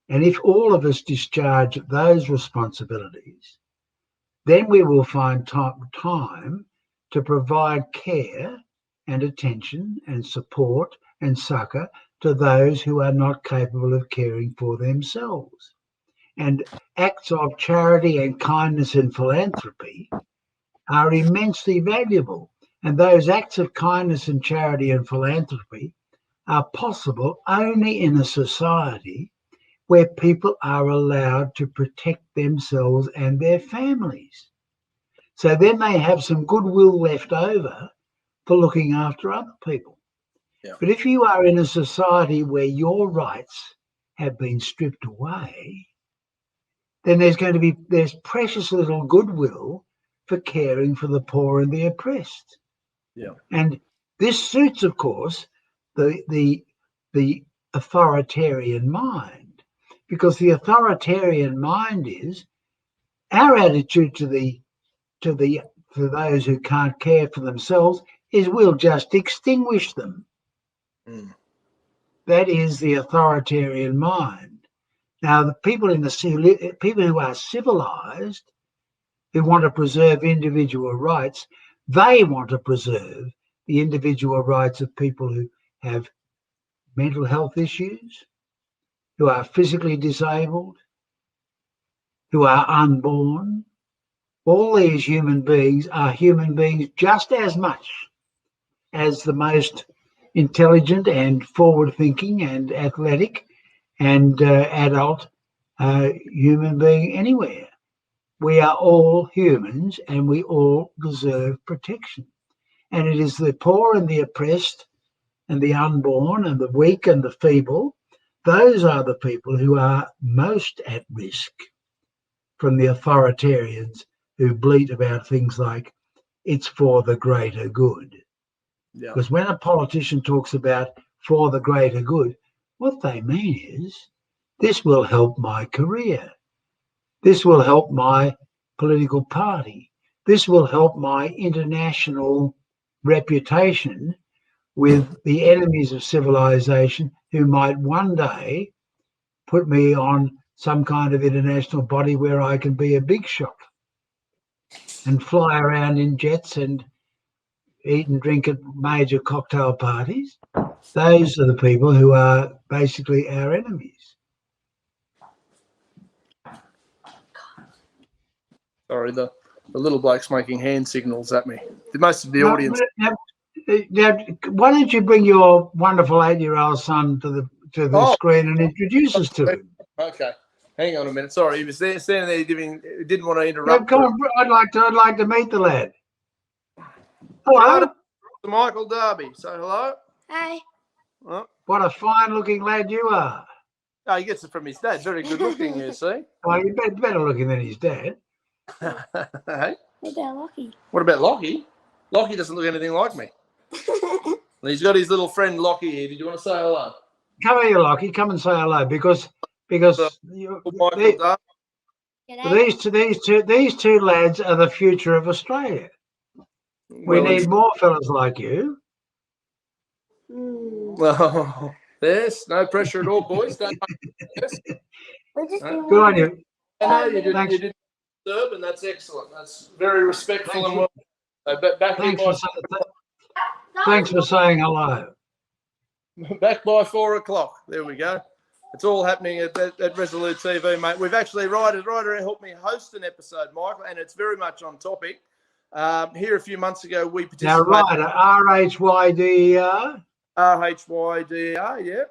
C: And if all of us discharge those responsibilities, then we will find time to provide care and attention and support and succour to those who are not capable of caring for themselves. And acts of charity and kindness and philanthropy are immensely valuable. And those acts of kindness and charity and philanthropy are possible only in a society where people are allowed to protect themselves and their families. So then they have some goodwill left over for looking after other people.
B: Yeah.
C: But if you are in a society where your rights have been stripped away, then there's precious little goodwill for caring for the poor and the oppressed.
B: Yeah.
C: And this suits, of course, the authoritarian mind. Because the authoritarian mind is our attitude to those who can't care for themselves is we'll just extinguish them.
B: Mm.
C: That is the authoritarian mind. Now, the people who are civilized, who want to preserve individual rights, they want to preserve the individual rights of people who have mental health issues, who are physically disabled, who are unborn. All these human beings are human beings just as much as the most intelligent and forward-thinking and athletic and adult human being anywhere. We are all humans and we all deserve protection. And it is the poor and the oppressed and the unborn and the weak and the feeble, those are the people who are most at risk from the authoritarians who bleat about things like it's for the greater good.
B: Yeah.
C: Because when a politician talks about for the greater good, what they mean is this will help my career. This will help my political party. This will help my international reputation with the enemies of civilization who might one day put me on some kind of international body where I can be a big shot. and fly around in jets and eat and drink at major cocktail parties. Those are the people who are basically our enemies.
B: Sorry, the little bloke's making hand signals at me. Most of the
C: Now,
B: audience.
C: why don't you bring your wonderful 8-year-old son to the screen and introduce us to him?
B: Okay, hang on a minute. Sorry, he was standing there didn't want to
C: Yeah,
B: interrupt.
C: come on, I'd like to meet the lad. Hello.
B: Michael Darby. Say hello.
D: Hi.
B: Oh.
C: What a fine-looking lad you are.
B: Oh, he gets it from his dad. Very good looking, you see.
C: Well, you're better looking than his dad.
B: Hey?
D: What about Lockie?
B: What about Lockie? Lockie doesn't look anything like me. He's got his little friend Lockie here. Did you want to say hello?
C: Come here, Lockie. Come and say hello because
B: Michael Darby.
C: these two lads are the future of Australia. We need more fellas like you.
B: Well, there's no pressure at all, boys. Don't
C: Good on you.
B: No, you did serve, and that's excellent. That's very respectful and well.
C: Thanks for saying hello.
B: Back by 4 o'clock. There we go. It's all happening at Resolute TV, mate. We've actually Ryder helped me host an episode, Michael, and it's very much on topic. Here a few months ago, we participated.
C: Now, Ryder, R-H-Y-D-E-R?
B: R-H-Y-D-R, yeah.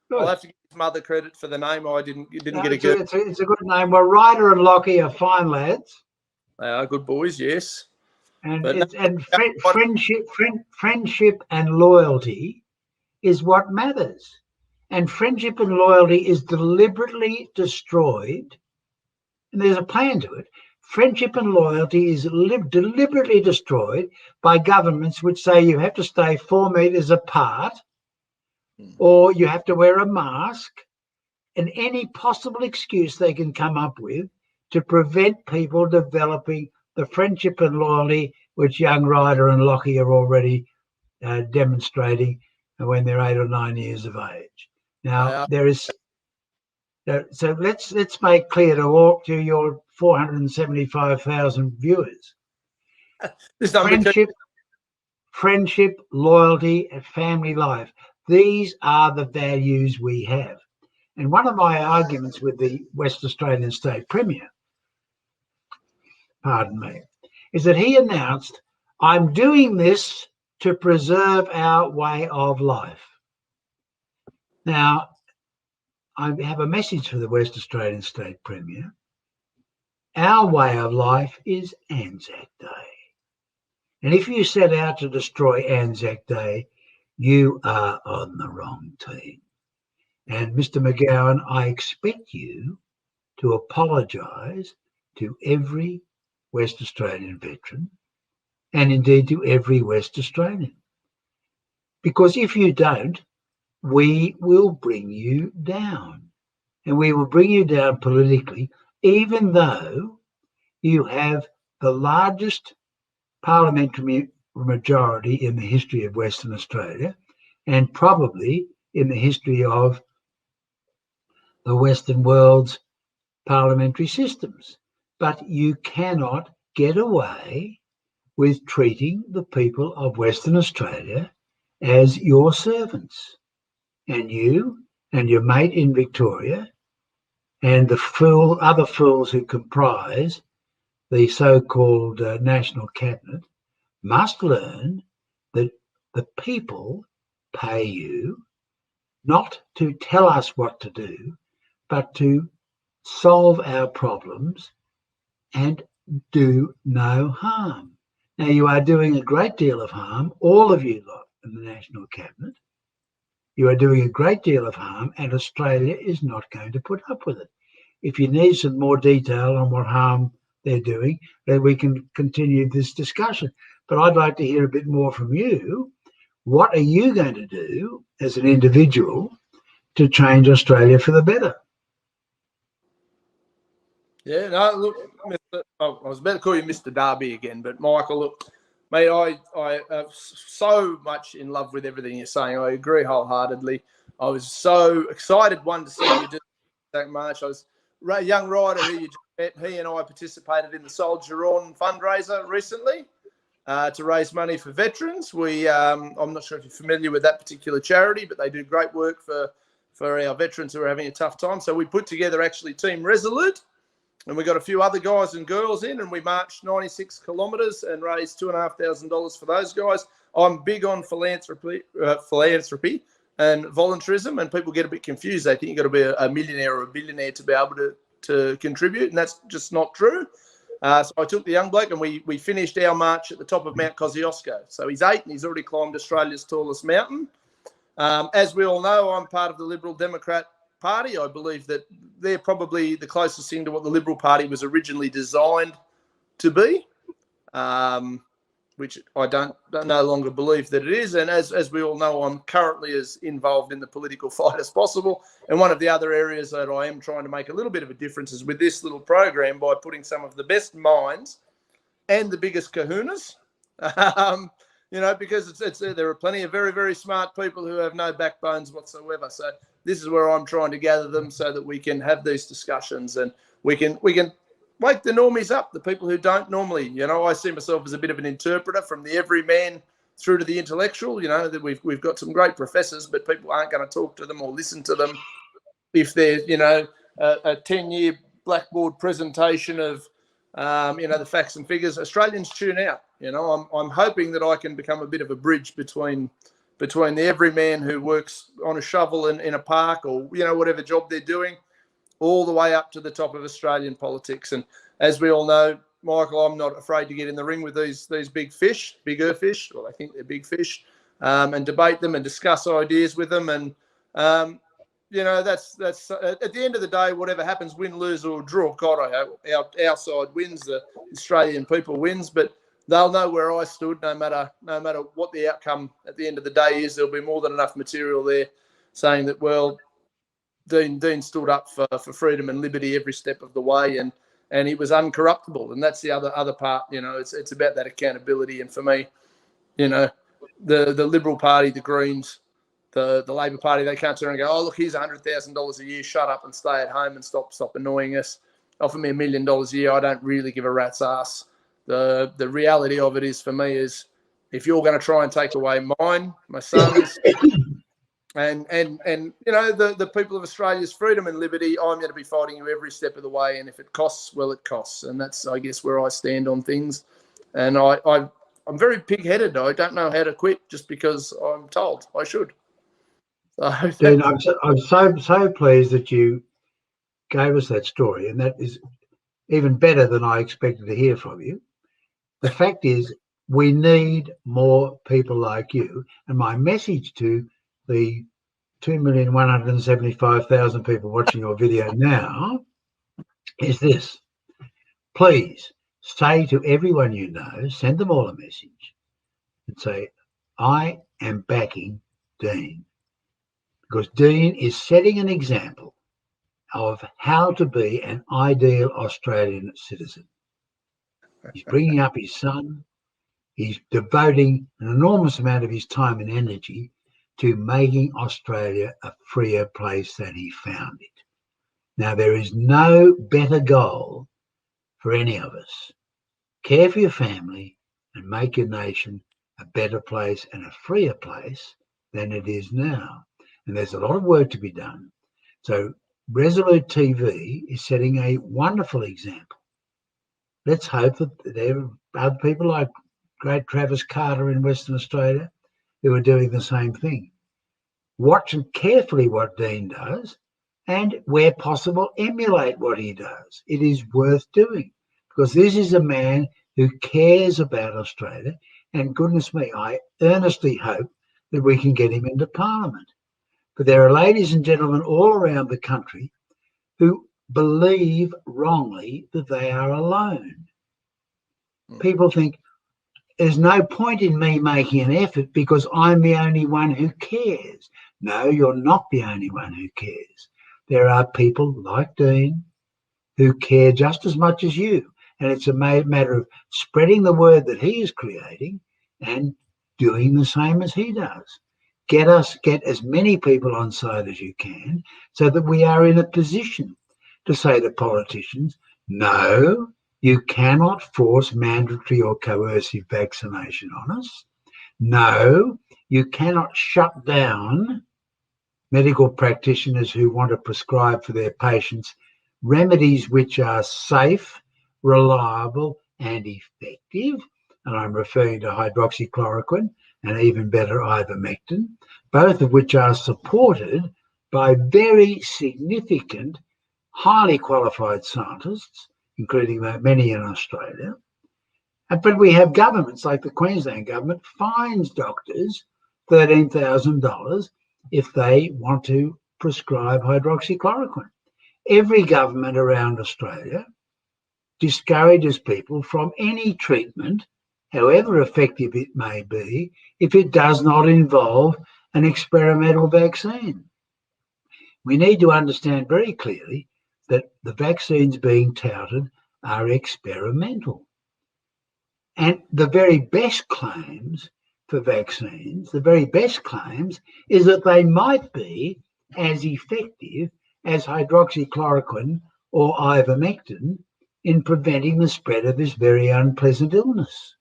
C: Good.
B: I'll have to give his mother credit for the name. I didn't get a good.
C: It's a good name. Well, Ryder and Lockie are fine lads.
B: They are good boys, yes.
C: And friendship and loyalty is what matters. And friendship and loyalty is deliberately destroyed. And there's a plan to it. Friendship and loyalty is deliberately destroyed by governments which say you have to stay 4 meters apart or you have to wear a mask and any possible excuse they can come up with to prevent people developing the friendship and loyalty which young Ryder and Lockie are already demonstrating when they're 8 or 9 years of age. Now, there is... So let's make clear to your 475,000 viewers. Friendship, loyalty, and family life. These are the values we have. And one of my arguments with the West Australian State Premier, pardon me, is that he announced, I'm doing this to preserve our way of life. Now, I have a message for the West Australian State Premier. Our way of life is Anzac Day. And if you set out to destroy Anzac Day, you are on the wrong team. And Mr. McGowan, I expect you to apologise to every West Australian veteran and indeed to every West Australian. Because if you don't, we will bring you down. And we will bring you down politically, even though you have the largest parliamentary majority in the history of Western Australia and probably in the history of the Western world's parliamentary systems. But you cannot get away with treating the people of Western Australia as your servants. And you and your mate in Victoria and the other fools who comprise the so-called National Cabinet must learn that the people pay you not to tell us what to do, but to solve our problems and do no harm. Now, you are doing a great deal of harm, all of you lot in the National Cabinet. You are doing a great deal of harm, and Australia is not going to put up with it. If you need some more detail on what harm they're doing, then we can continue this discussion. But I'd like to hear a bit more from you. What are you going to do as an individual to change Australia for the better?
B: Yeah, no, look, I was about to call you Mr. Darby again, but Michael, look, mate, I am so much in love with everything you're saying. I agree wholeheartedly. I was so excited, to see you do that much. I was young Ryder, who you just he and I participated in the Soldier On fundraiser recently to raise money for veterans. I'm not sure if you're familiar with that particular charity, but they do great work for our veterans who are having a tough time. So we put together actually Team Resolute, and we got a few other guys and girls in, and we marched 96 kilometres and raised $2,500 for those guys. I'm big on philanthropy and voluntarism, and people get a bit confused. They think you've got to be a millionaire or a billionaire to be able to contribute, and that's just not true. So I took the young bloke, and we finished our march at the top of Mount Kosciuszko. So he's 8, and he's already climbed Australia's tallest mountain. As we all know, I'm part of the Liberal Democrat Party. I believe that they're probably the closest thing to what the Liberal Party was originally designed to be, which I don't no longer believe that it is. And as we all know, I'm currently as involved in the political fight as possible. And one of the other areas that I am trying to make a little bit of a difference is with this little program by putting some of the best minds and the biggest kahunas, because there are plenty of very, very smart people who have no backbones whatsoever. So this is where I'm trying to gather them so that we can have these discussions and we can wake the normies up, the people who don't normally. I see myself as a bit of an interpreter from the everyman through to the intellectual. That we've got some great professors, but people aren't going to talk to them or listen to them if there's a 10-year blackboard presentation of the facts and figures. Australians tune out. I'm hoping that I can become a bit of a bridge between the everyman who works on a shovel in a park or whatever job they're doing, all the way up to the top of Australian politics. And as we all know, Michael, I'm not afraid to get in the ring with these bigger fish. Well, I think they're big fish, and debate them and discuss ideas with them. And that's at the end of the day, whatever happens, win, lose or draw. God, I hope our side wins, the Australian people wins, but they'll know where I stood. No matter what the outcome at the end of the day is, there'll be more than enough material there saying that, well, Dean stood up for freedom and liberty every step of the way, and he was uncorruptible. And that's the other part. It's about that accountability. And for me, the Liberal Party, the Greens, the Labor Party, they can't turn and go, oh, look, here's $100,000 a year. Shut up and stay at home and stop annoying us. Offer me $1 million a year. I don't really give a rat's ass. The reality of it is, for me, is if you're going to try and take away mine, my son's, and the people of Australia's freedom and liberty, I'm going to be fighting you every step of the way. And if it costs, well, it costs. And that's, I guess, where I stand on things. And I'm very pig-headed. I don't know how to quit just because I'm told I should. So,
C: Dean, I'm so pleased that you gave us that story, and that is even better than I expected to hear from you. The fact is, we need more people like you. And my message to the 2,175,000 people watching your video now is this. Please say to everyone you know, send them all a message and say, I am backing Dean. Because Dean is setting an example of how to be an ideal Australian citizen. He's bringing up his son. He's devoting an enormous amount of his time and energy to making Australia a freer place than he found it. Now, there is no better goal for any of us. Care for your family and make your nation a better place and a freer place than it is now. And there's a lot of work to be done. So Resolute TV is setting a wonderful example. Let's hope that there are other people like great Travis Carter in Western Australia who are doing the same thing. Watch carefully what Dean does and, where possible, emulate what he does. It is worth doing because this is a man who cares about Australia, and goodness me, I earnestly hope that we can get him into Parliament. But there are ladies and gentlemen all around the country who believe wrongly that they are alone. People think there's no point in me making an effort because I'm the only one who cares. No, you're not the only one who cares. There are people like Dean who care just as much as you. And it's a matter of spreading the word that he is creating and doing the same as he does. Get as many people on side as you can so that we are in a position to say to politicians, No, you cannot force mandatory or coercive vaccination on us. No, you cannot shut down medical practitioners who want to prescribe for their patients remedies which are safe, reliable, and effective. And I'm referring to hydroxychloroquine and even better ivermectin, both of which are supported by very significant, highly qualified scientists, including many in Australia. But we have governments like the Queensland government fines doctors $13,000 if they want to prescribe hydroxychloroquine. Every government around Australia discourages people from any treatment, however effective it may be, if it does not involve an experimental vaccine. We need to understand very clearly that the vaccines being touted are experimental. And the very best claims for vaccines, the very best claims is that they might be as effective as hydroxychloroquine or ivermectin in preventing the spread of this very unpleasant illness.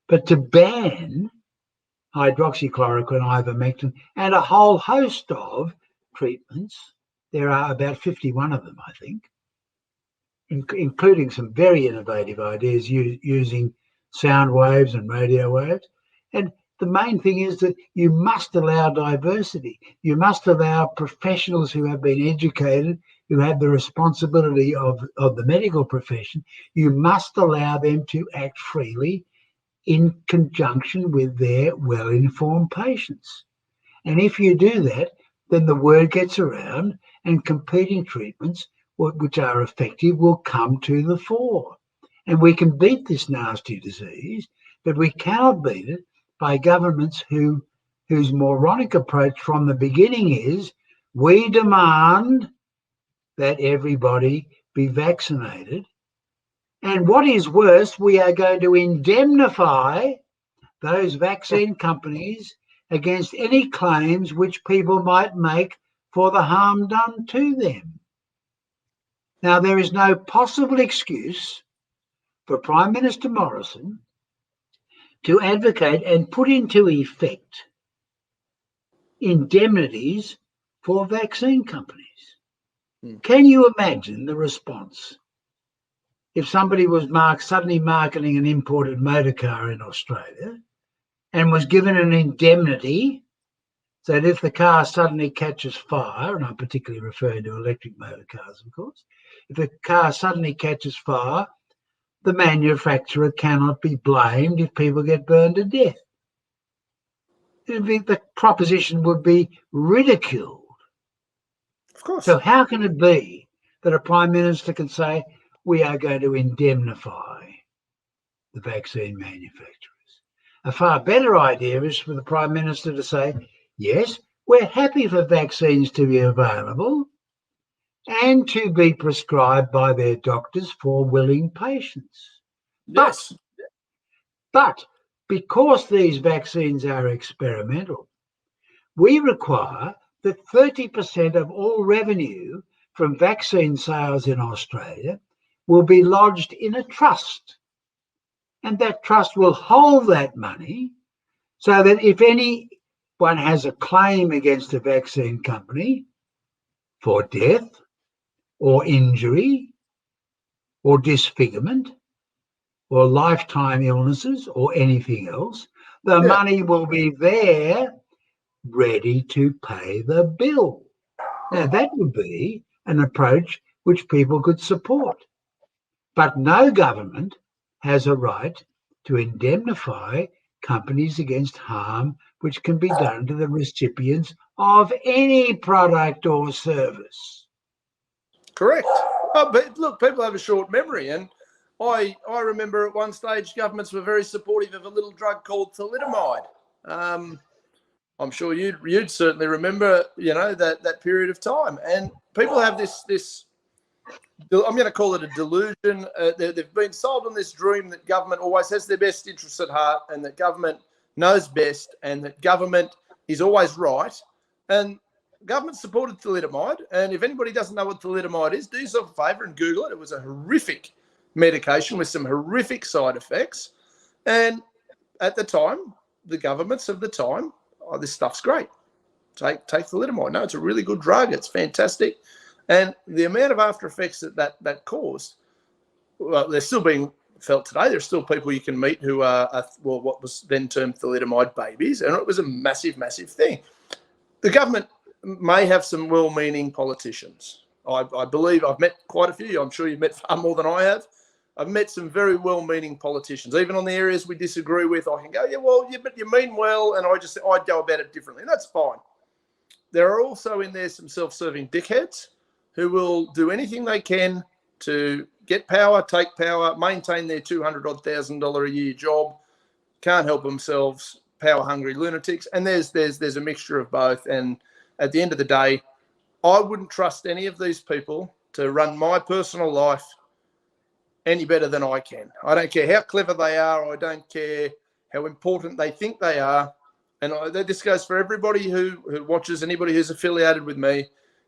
C: But to ban hydroxychloroquine, ivermectin, and a whole host of treatments, there are about 51 of them, I think, including some very innovative ideas using sound waves and radio waves. And the main thing is that you must allow diversity. You must allow professionals who have been educated, who have the responsibility of the medical profession. You must allow them to act freely in conjunction with their well-informed patients. And if you do that, then the word gets around and competing treatments which are effective will come to the fore. And we can beat this nasty disease, but we cannot beat it by governments whose moronic approach from the beginning is, we demand that everybody be vaccinated. And what is worse, we are going to indemnify those vaccine companies against any claims which people might make for the harm done to them. Now, there is no possible excuse for Prime Minister Morrison to advocate and put into effect indemnities for vaccine companies. Can you imagine the response if somebody was suddenly marketing an imported motor car in Australia and was given an indemnity so that if the car suddenly catches fire, and I'm particularly referring to electric motor cars, of course, if the car suddenly catches fire, the manufacturer cannot be blamed if people get burned to death. The proposition would be ridiculed.
B: Of course.
C: So how can it be that a Prime Minister can say, we are going to indemnify the vaccine manufacturers? A far better idea is for the Prime Minister to say, yes, we're happy for vaccines to be available and to be prescribed by their doctors for willing patients.
B: Yes.
C: But because these vaccines are experimental, we require that 30% of all revenue from vaccine sales in Australia will be lodged in a trust. And that trust will hold that money so that if anyone has a claim against a vaccine company for death or injury or disfigurement or lifetime illnesses or anything else, the money will be there ready to pay the bill. Now, that would be an approach which people could support. But no government has a right to indemnify companies against harm which can be done to the recipients of any product or service.
B: Correct. But look, people have a short memory, and I remember at one stage governments were very supportive of a little drug called thalidomide. I'm sure you'd certainly remember, that period of time. And people have this I'm going to call it a delusion. They've been sold on this dream that government always has their best interests at heart, and that government knows best, and that government is always right. And government supported thalidomide. And if anybody doesn't know what thalidomide is, do yourself a favour and Google it. It was a horrific medication with some horrific side effects. And at the time, the governments of the time, oh, this stuff's great. Take thalidomide. No, it's a really good drug. It's fantastic. And the amount of after effects that caused, well, they're still being felt today. There's still people you can meet who are what was then termed thalidomide babies. And it was a massive, massive thing. The government may have some well-meaning politicians. I believe I've met quite a few. I'm sure you've met far more than I have. I've met some very well-meaning politicians. Even on the areas we disagree with, I can go, yeah, well, but you mean well, and I'd go about it differently. And that's fine. There are also in there some self-serving dickheads who will do anything they can to get power, take power, maintain their $200,000 a year job, can't help themselves, power-hungry lunatics. And there's a mixture of both. And at the end of the day, I wouldn't trust any of these people to run my personal life any better than I can. I don't care how clever they are. I don't care how important they think they are. And this goes for everybody who watches, anybody who's affiliated with me.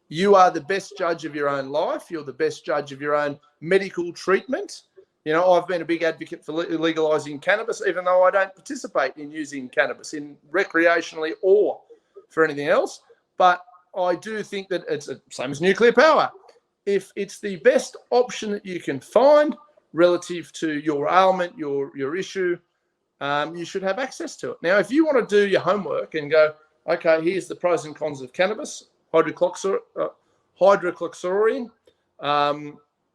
B: You are the best judge of your own life. You're the best judge of your own medical treatment. You know, I've been a big advocate for legalising cannabis, even though I don't participate in using cannabis in recreationally or for anything else. But I do think that it's the same as nuclear power. If it's the best option that you can find relative to your ailment, your issue, you should have access to it. Now, if you want to do your homework and go, okay, here's the pros and cons of cannabis, hydroxychloroquine.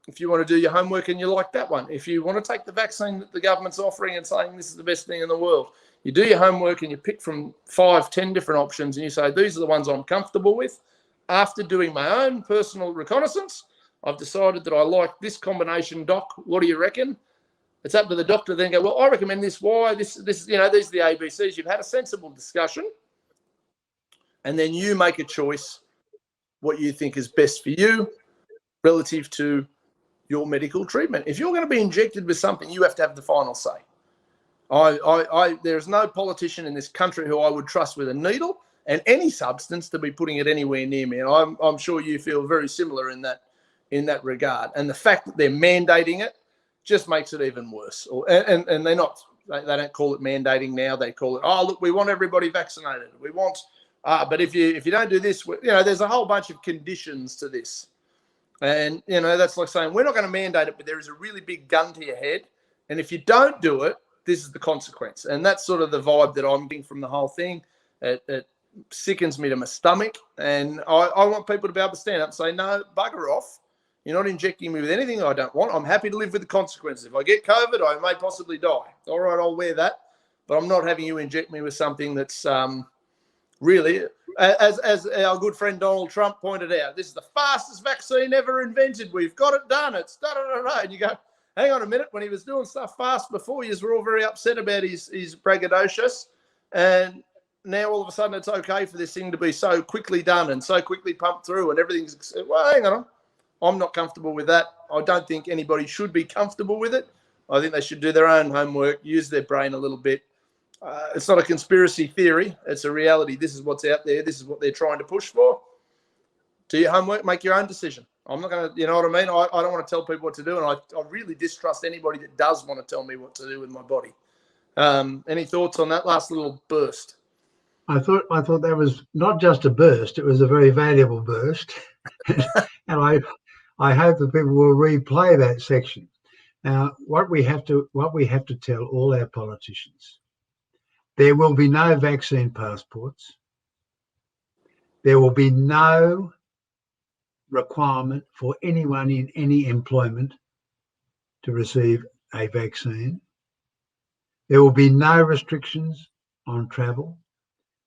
B: If you want to do your homework and you like that one, if you want to take the vaccine that the government's offering and saying this is the best thing in the world, you do your homework and you pick from 5-10 different options and you say, these are the ones I'm comfortable with. After doing my own personal reconnaissance, I've decided that I like this combination, doc. What do you reckon? It's up to the doctor then go, well, I recommend this. Why? This, these are the ABCs. You've had a sensible discussion. And then you make a choice what you think is best for you relative to your medical treatment. If you're going to be injected with something, you have to have the final say. There's no politician in this country who I would trust with a needle and any substance to be putting it anywhere near me. And I'm sure you feel very similar in that regard. And the fact that they're mandating it just makes it even worse. And they don't call it mandating now. They call it, oh, look, we want everybody vaccinated. We want, but if you don't do this, there's a whole bunch of conditions to this. And, that's like saying, we're not going to mandate it, but there is a really big gun to your head. And if you don't do it, this is the consequence. And that's sort of the vibe that I'm getting from the whole thing. It sickens me to my stomach. And I want people to be able to stand up and say, no, bugger off. You're not injecting me with anything I don't want. I'm happy to live with the consequences. If I get COVID, I may possibly die. All right, I'll wear that. But I'm not having you inject me with something that's really, as our good friend Donald Trump pointed out, this is the fastest vaccine ever invented. We've got it done. It's da-da-da-da. And you go, hang on a minute. When he was doing stuff fast before, you were all very upset about his braggadocious. And now all of a sudden it's okay for this thing to be so quickly done and so quickly pumped through and everything's, well, hang on. I'm not comfortable with that. I don't think anybody should be comfortable with it. I think they should do their own homework, use their brain a little bit. It's not a conspiracy theory. It's a reality. This is what's out there. This is what they're trying to push for. Do your homework, make your own decision. I'm not going to, you know what I mean? I don't want to tell people what to do, and I really distrust anybody that does want to tell me what to do with my body. Any thoughts on that last little burst?
C: I thought that was not just a burst; it was a very valuable burst, and I hope that people will replay that section. Now, what we have to tell all our politicians: there will be no vaccine passports. There will be no requirement for anyone in any employment to receive a vaccine. There will be no restrictions on travel.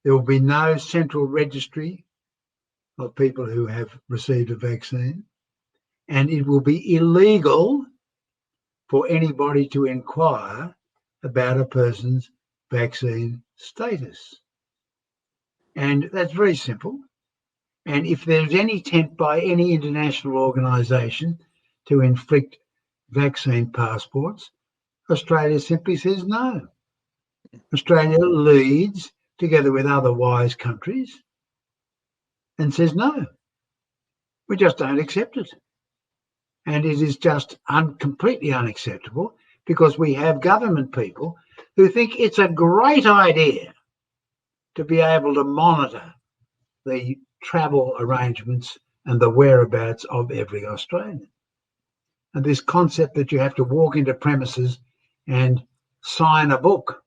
C: There will be no central registry of people who have received a vaccine. And it will be illegal for anybody to inquire about a person's vaccine status. And that's very simple. And if there's any attempt by any international organisation to inflict vaccine passports, Australia simply says no. Australia leads, together with other wise countries, and says, no, we just don't accept it. And it is just completely unacceptable, because we have government people who think it's a great idea to be able to monitor the travel arrangements and the whereabouts of every Australian. And this concept that you have to walk into premises and sign a book,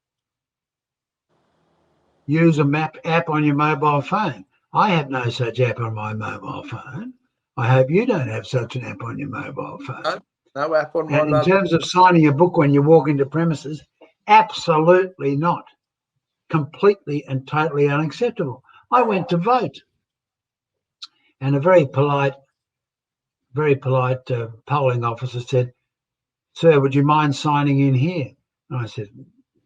C: use a map app on your mobile phone. I have no such app on my mobile phone. I hope you don't have such an app on your mobile phone.
B: No app on my
C: And in
B: mobile.
C: terms of signing a book when you walk into premises, absolutely not. Completely and totally unacceptable. I went to vote, and a very polite polling officer said, "Sir, would you mind signing in here?" And I said,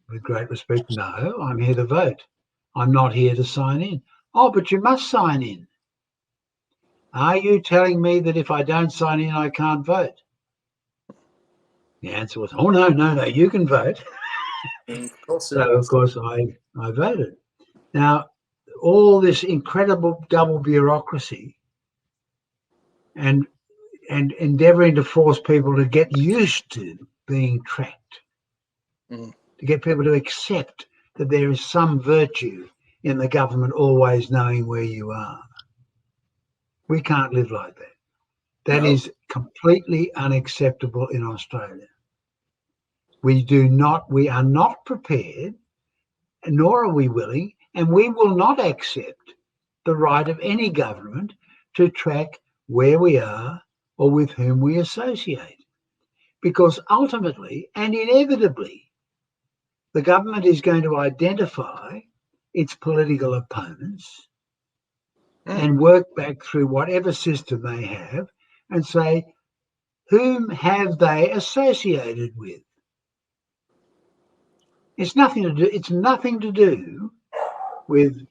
C: with great respect, "No, I'm here to vote. I'm not here to sign in." "Oh, but you must sign in." "Are you telling me that if I don't sign in, I can't vote?" The answer was, "Oh, no, you can vote."
B: Of course.
C: So, of course, I voted. Now, all this incredible double bureaucracy and endeavouring to force people to get used to being tracked, to get people to accept that there is some virtue in the government always knowing where you are. We can't live like that. That is completely unacceptable in Australia. We are not prepared, nor are we willing, and we will not accept the right of any government to track where we are or with whom we associate. Because ultimately and inevitably, the government is going to identify its political opponents and work back through whatever system they have and say, whom have they associated with? It's nothing to do with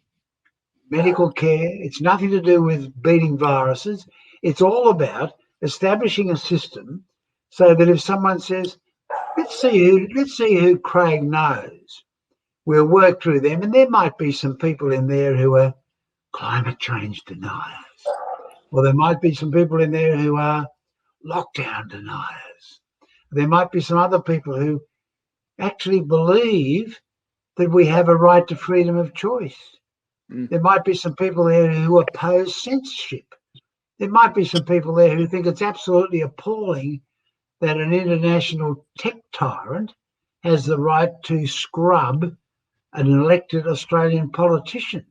C: medical care. It's nothing to do with beating viruses. It's all about establishing a system so that if someone says, let's see who Craig knows, we'll work through them. And there might be some people in there who are climate change deniers, or there might be some people in there who are lockdown deniers. There might be some other people who actually believe that we have a right to freedom of choice. There might be some people there who oppose censorship. There might be some people there who think it's absolutely appalling that an international tech tyrant has the right to scrub an elected Australian politician.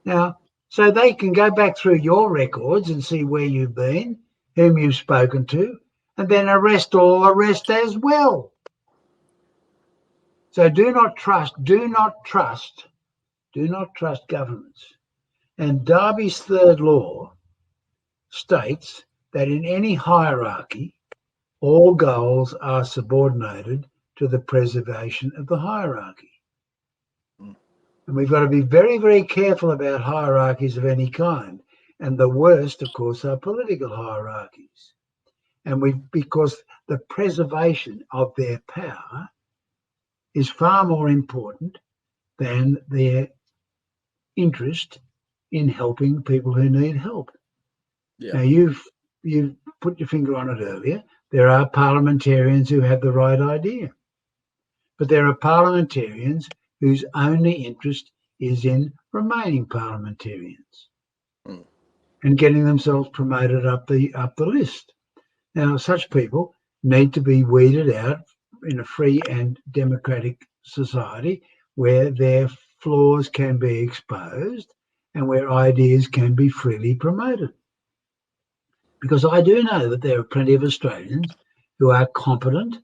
C: Now, so they can go back through your records and see where you've been, whom you've spoken to, and then arrest all the rest as well. So do not trust governments. And Darby's third law states that in any hierarchy, all goals are subordinated to the preservation of the hierarchy. And we've got to be very, very careful about hierarchies of any kind. And the worst, of course, are political hierarchies. And because the preservation of their power is far more important than their interest in helping people who need help. Yeah. Now, you've put your finger on it earlier. There are parliamentarians who have the right idea, but there are parliamentarians whose only interest is in remaining parliamentarians and getting themselves promoted up the list. Now, such people need to be weeded out in a free and democratic society where their flaws can be exposed and where ideas can be freely promoted. Because I do know that there are plenty of Australians who are competent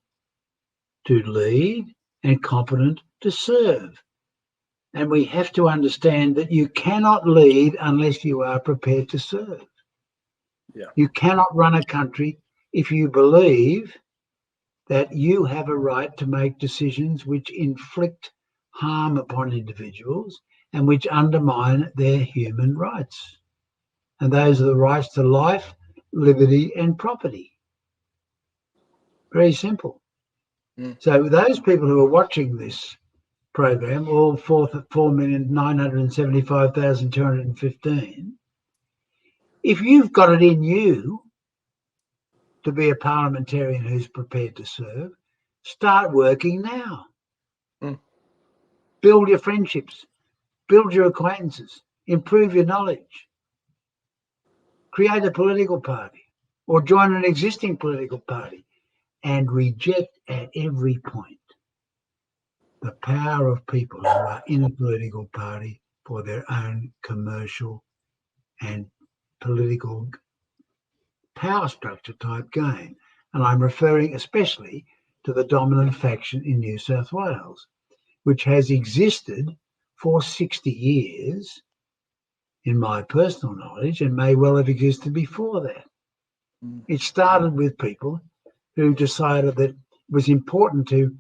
C: to lead and competent to serve. And we have to understand that you cannot lead unless you are prepared to serve. Yeah. You cannot run a country if you believe that you have a right to make decisions which inflict harm upon individuals and which undermine their human rights. And those are the rights to life, liberty, and property. Very simple. So those people who are watching this program, all 4,975,215. If you've got it in you to be a parliamentarian who's prepared to serve, start working now. Build your friendships, build your acquaintances, improve your knowledge, create a political party or join an existing political party, and reject at every point the power of people who are in a political party for their own commercial and political power structure type gain. And I'm referring especially to the dominant faction in New South Wales, which has existed for 60 years, in my personal knowledge, and may well have existed before that. It started with people who decided that it was important to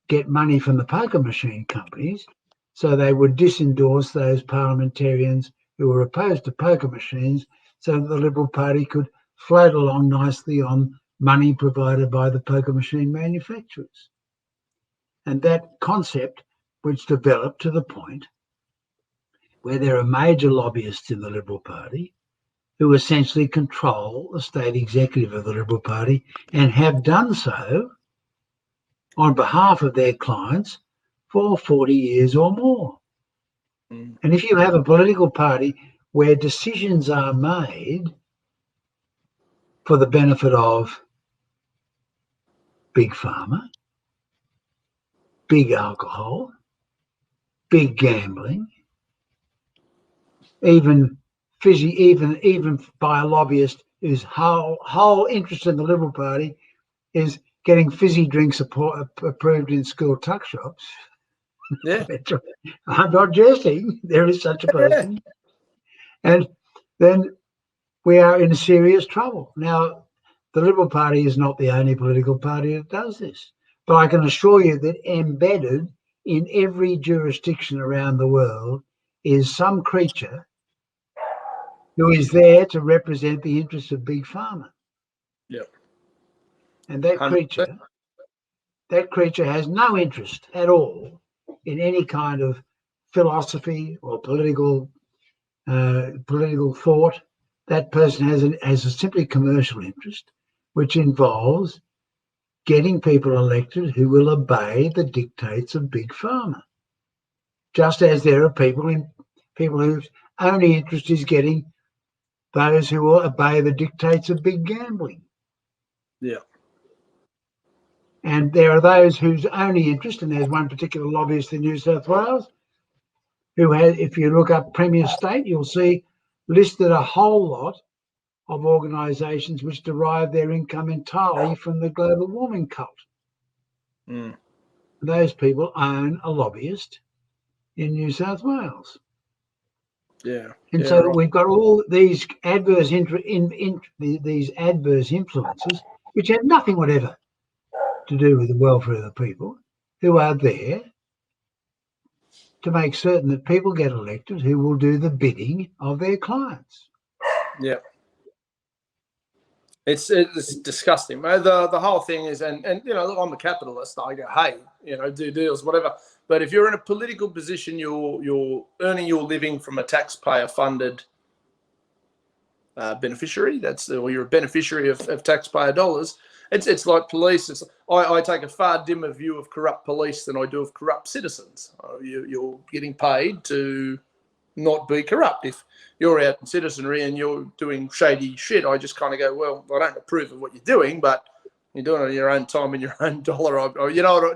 C: get money from the poker machine companies, so they would disendorse those parliamentarians who were opposed to poker machines, so that the Liberal Party could float along nicely on money provided by the poker machine manufacturers. And that concept was developed to the point where there are major lobbyists in the Liberal Party who essentially control the state executive of the Liberal Party and have done so on behalf of their clients for 40 years or more. And if you have a political party where decisions are made for the benefit of big pharma, big alcohol, big gambling, even by a lobbyist whose whole interest in the Liberal Party is getting fizzy drinks approved in school tuck shops.
B: Yeah.
C: I'm not jesting. There is such a person. And then we are in serious trouble. Now, the Liberal Party is not the only political party that does this. But I can assure you that embedded in every jurisdiction around the world is some creature who is there to represent the interests of big pharma.
B: Yep.
C: And that creature has no interest at all in any kind of philosophy or political thought. That person has a simply commercial interest, which involves getting people elected who will obey the dictates of big pharma. Just as there are people whose only interest is getting those who will obey the dictates of big gambling.
B: Yeah.
C: And there are those whose only interest, and there's one particular lobbyist in New South Wales, who has, if you look up Premier State, you'll see listed a whole lot of organisations which derive their income entirely from the global warming cult. Those people own a lobbyist in New South Wales.
B: Yeah.
C: And so we've got all these adverse these adverse influences, which have nothing whatever to do with the welfare of the people, who are there to make certain that people get elected who will do the bidding of their clients.
B: Yeah. It's disgusting. The whole thing is, and you know, look, I'm a capitalist. I go, hey, you know, do deals, whatever. But if you're in a political position, you're earning your living from a taxpayer-funded beneficiary. Or you're a beneficiary of taxpayer dollars. It's like police. I take a far dimmer view of corrupt police than I do of corrupt citizens. You're getting paid to not be corrupt. If you're out in citizenry and you're doing shady shit, I just kind of go, well, I don't approve of what you're doing, but you're doing it on your own time and your own dollar. Or, you know,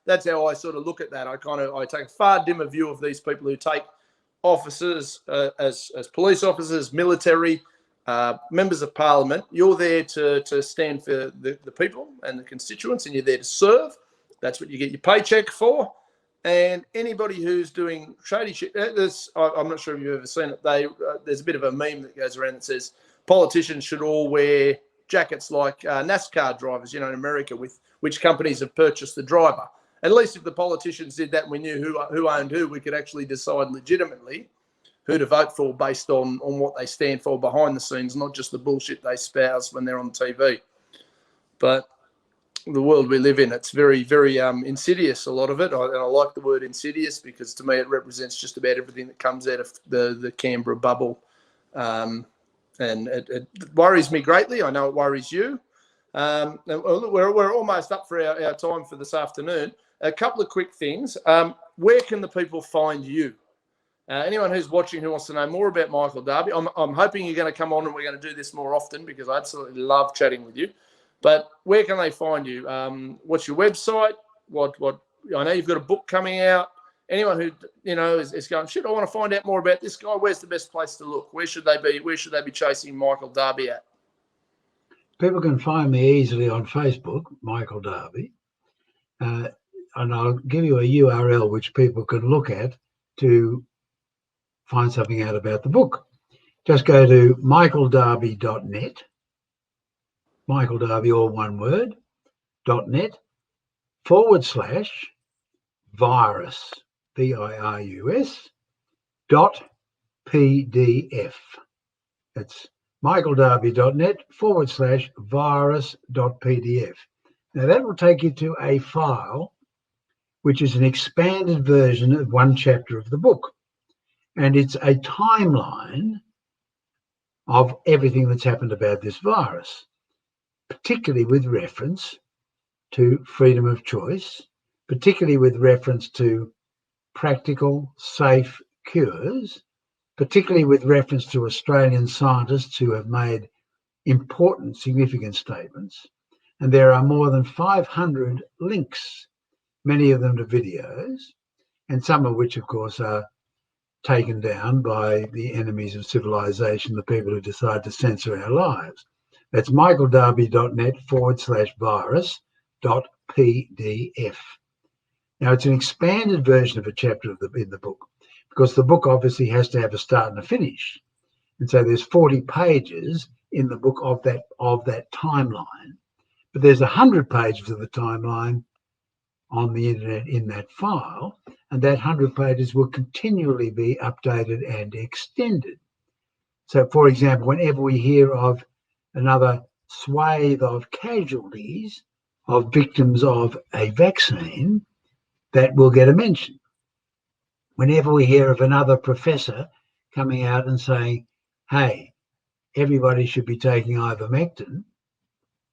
B: that's how I sort of look at that. I take a far dimmer view of these people who take officers as police officers, military, members of parliament. You're there to stand for the people and the constituents, and you're there to serve. That's what you get your paycheck for. And anybody who's doing shady shit, I'm not sure if you've ever seen it. There's a bit of a meme that goes around that says politicians should all wear jackets like NASCAR drivers, you know, in America, with which companies have purchased the driver. At least if the politicians did that, we knew who owned who. We could actually decide legitimately who to vote for based on what they stand for behind the scenes, not just the bullshit they spouse when they're on TV. But the world we live in. It's very, very insidious, a lot of it. And I like the word insidious because to me it represents just about everything that comes out of the Canberra bubble. And it worries me greatly. I know it worries you. And we're almost up for our time for this afternoon. A couple of quick things. Where can the people find you? Anyone who's watching who wants to know more about Michael Darby, I'm hoping you're going to come on and we're going to do this more often because I absolutely love chatting with you. But where can they find you? What's your website? What I know you've got a book coming out. Anyone who is going, shit, I want to find out more about this guy. Where's the best place to look? Where should they be? Where should they be chasing Michael Darby at?
C: People can find me easily on Facebook, Michael Darby, and I'll give you a URL which people can look at to find something out about the book. Just go to michaeldarby.net, Michael Darby, all one word, .net /virus, VIRUS, .pdf. It's michaeldarby.net /virus.pdf. Now that will take you to a file which is an expanded version of one chapter of the book. And it's a timeline of everything that's happened about this virus, particularly with reference to freedom of choice, particularly with reference to practical, safe cures, particularly with reference to Australian scientists who have made important, significant statements. And there are more than 500 links, many of them to videos, and some of which, of course, are taken down by the enemies of civilization, the people who decide to censor our lives. That's michaeldarby.net /virus.pdf. Now, it's an expanded version of a chapter in the book, because the book obviously has to have a start and a finish. And so there's 40 pages in the book of that timeline, but there's 100 pages of the timeline on the internet in that file, and that 100 pages will continually be updated and extended. So, for example, whenever we hear of another swathe of casualties of victims of a vaccine, that will get a mention. Whenever we hear of another professor coming out and saying, hey, everybody should be taking ivermectin,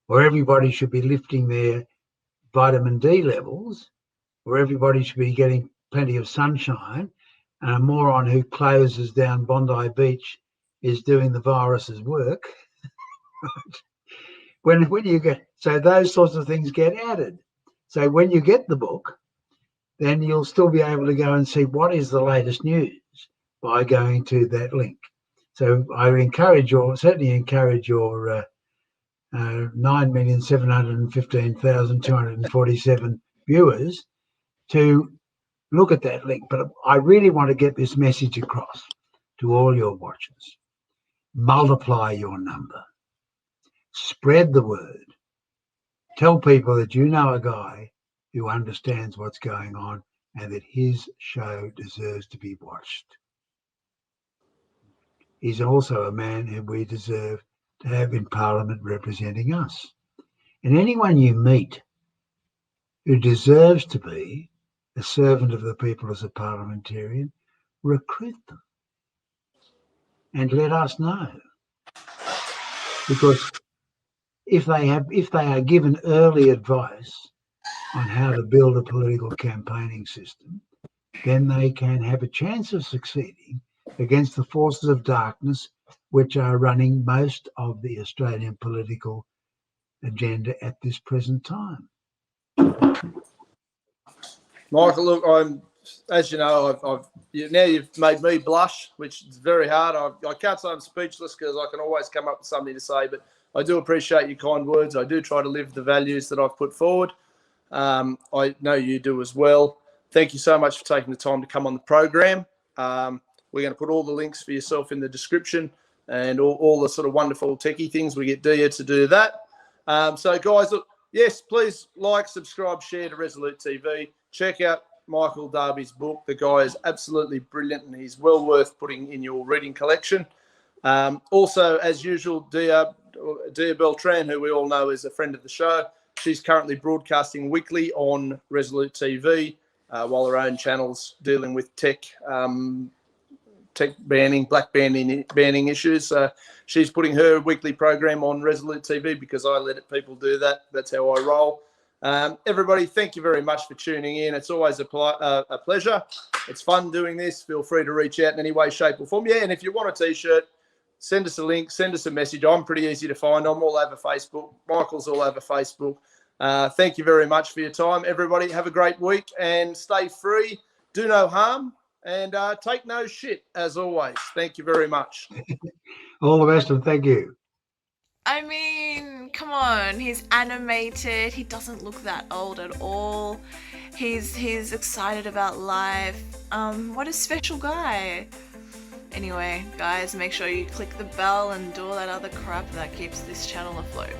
C: or everybody should be lifting their vitamin D levels, or everybody should be getting plenty of sunshine, and a moron who closes down Bondi Beach is doing the virus's work. when you get, so those sorts of things get added. So when you get the book, then you'll still be able to go and see what is the latest news by going to that link. So I certainly encourage your 9,715,247 viewers to look at that link. But I really want to get this message across to all your watchers. Multiply your number. Spread the word. Tell people that you know a guy who understands what's going on and that his show deserves to be watched. He's also a man who we deserve to have in Parliament representing us. And anyone you meet who deserves to be a servant of the people as a parliamentarian, recruit them and let us know. Because if they are given early advice on how to build a political campaigning system, then they can have a chance of succeeding against the forces of darkness which are running most of the Australian political agenda at this present time.
B: Michael, look, as you know, now you've made me blush, which is very hard. I can't say I'm speechless because I can always come up with something to say, but I do appreciate your kind words. I do try to live the values that I've put forward. I know you do as well. Thank you so much for taking the time to come on the program. We're going to put all the links for yourself in the description and all the sort of wonderful techie things. We get Dia to do that. So, guys, look, yes, please like, subscribe, share to Resolute TV. Check out Michael Darby's book. The guy is absolutely brilliant and he's well worth putting in your reading collection. Also, as usual, Dia Beltran, who we all know is a friend of the show, She's currently broadcasting weekly on Resolute TV, while her own channel's dealing with tech banning, black banning issues. She's putting her weekly program on Resolute TV because I let people do that. That's how I roll. Everybody, thank you very much for tuning in. It's always a pleasure. It's fun doing this. Feel free to reach out in any way, shape, or form. Yeah, and if you want a T-shirt, send us a link, send us a message. I'm pretty easy to find. I'm all over Facebook. Michael's all over Facebook. Thank you very much for your time. Everybody, have a great week and stay free. Do no harm and take no shit, as always. Thank you very much.
C: All the best and thank you.
A: I mean, come on, he's animated, he doesn't look that old at all. He's excited about life. What a special guy. Anyway, guys, make sure you click the bell and do all that other crap that keeps this channel afloat.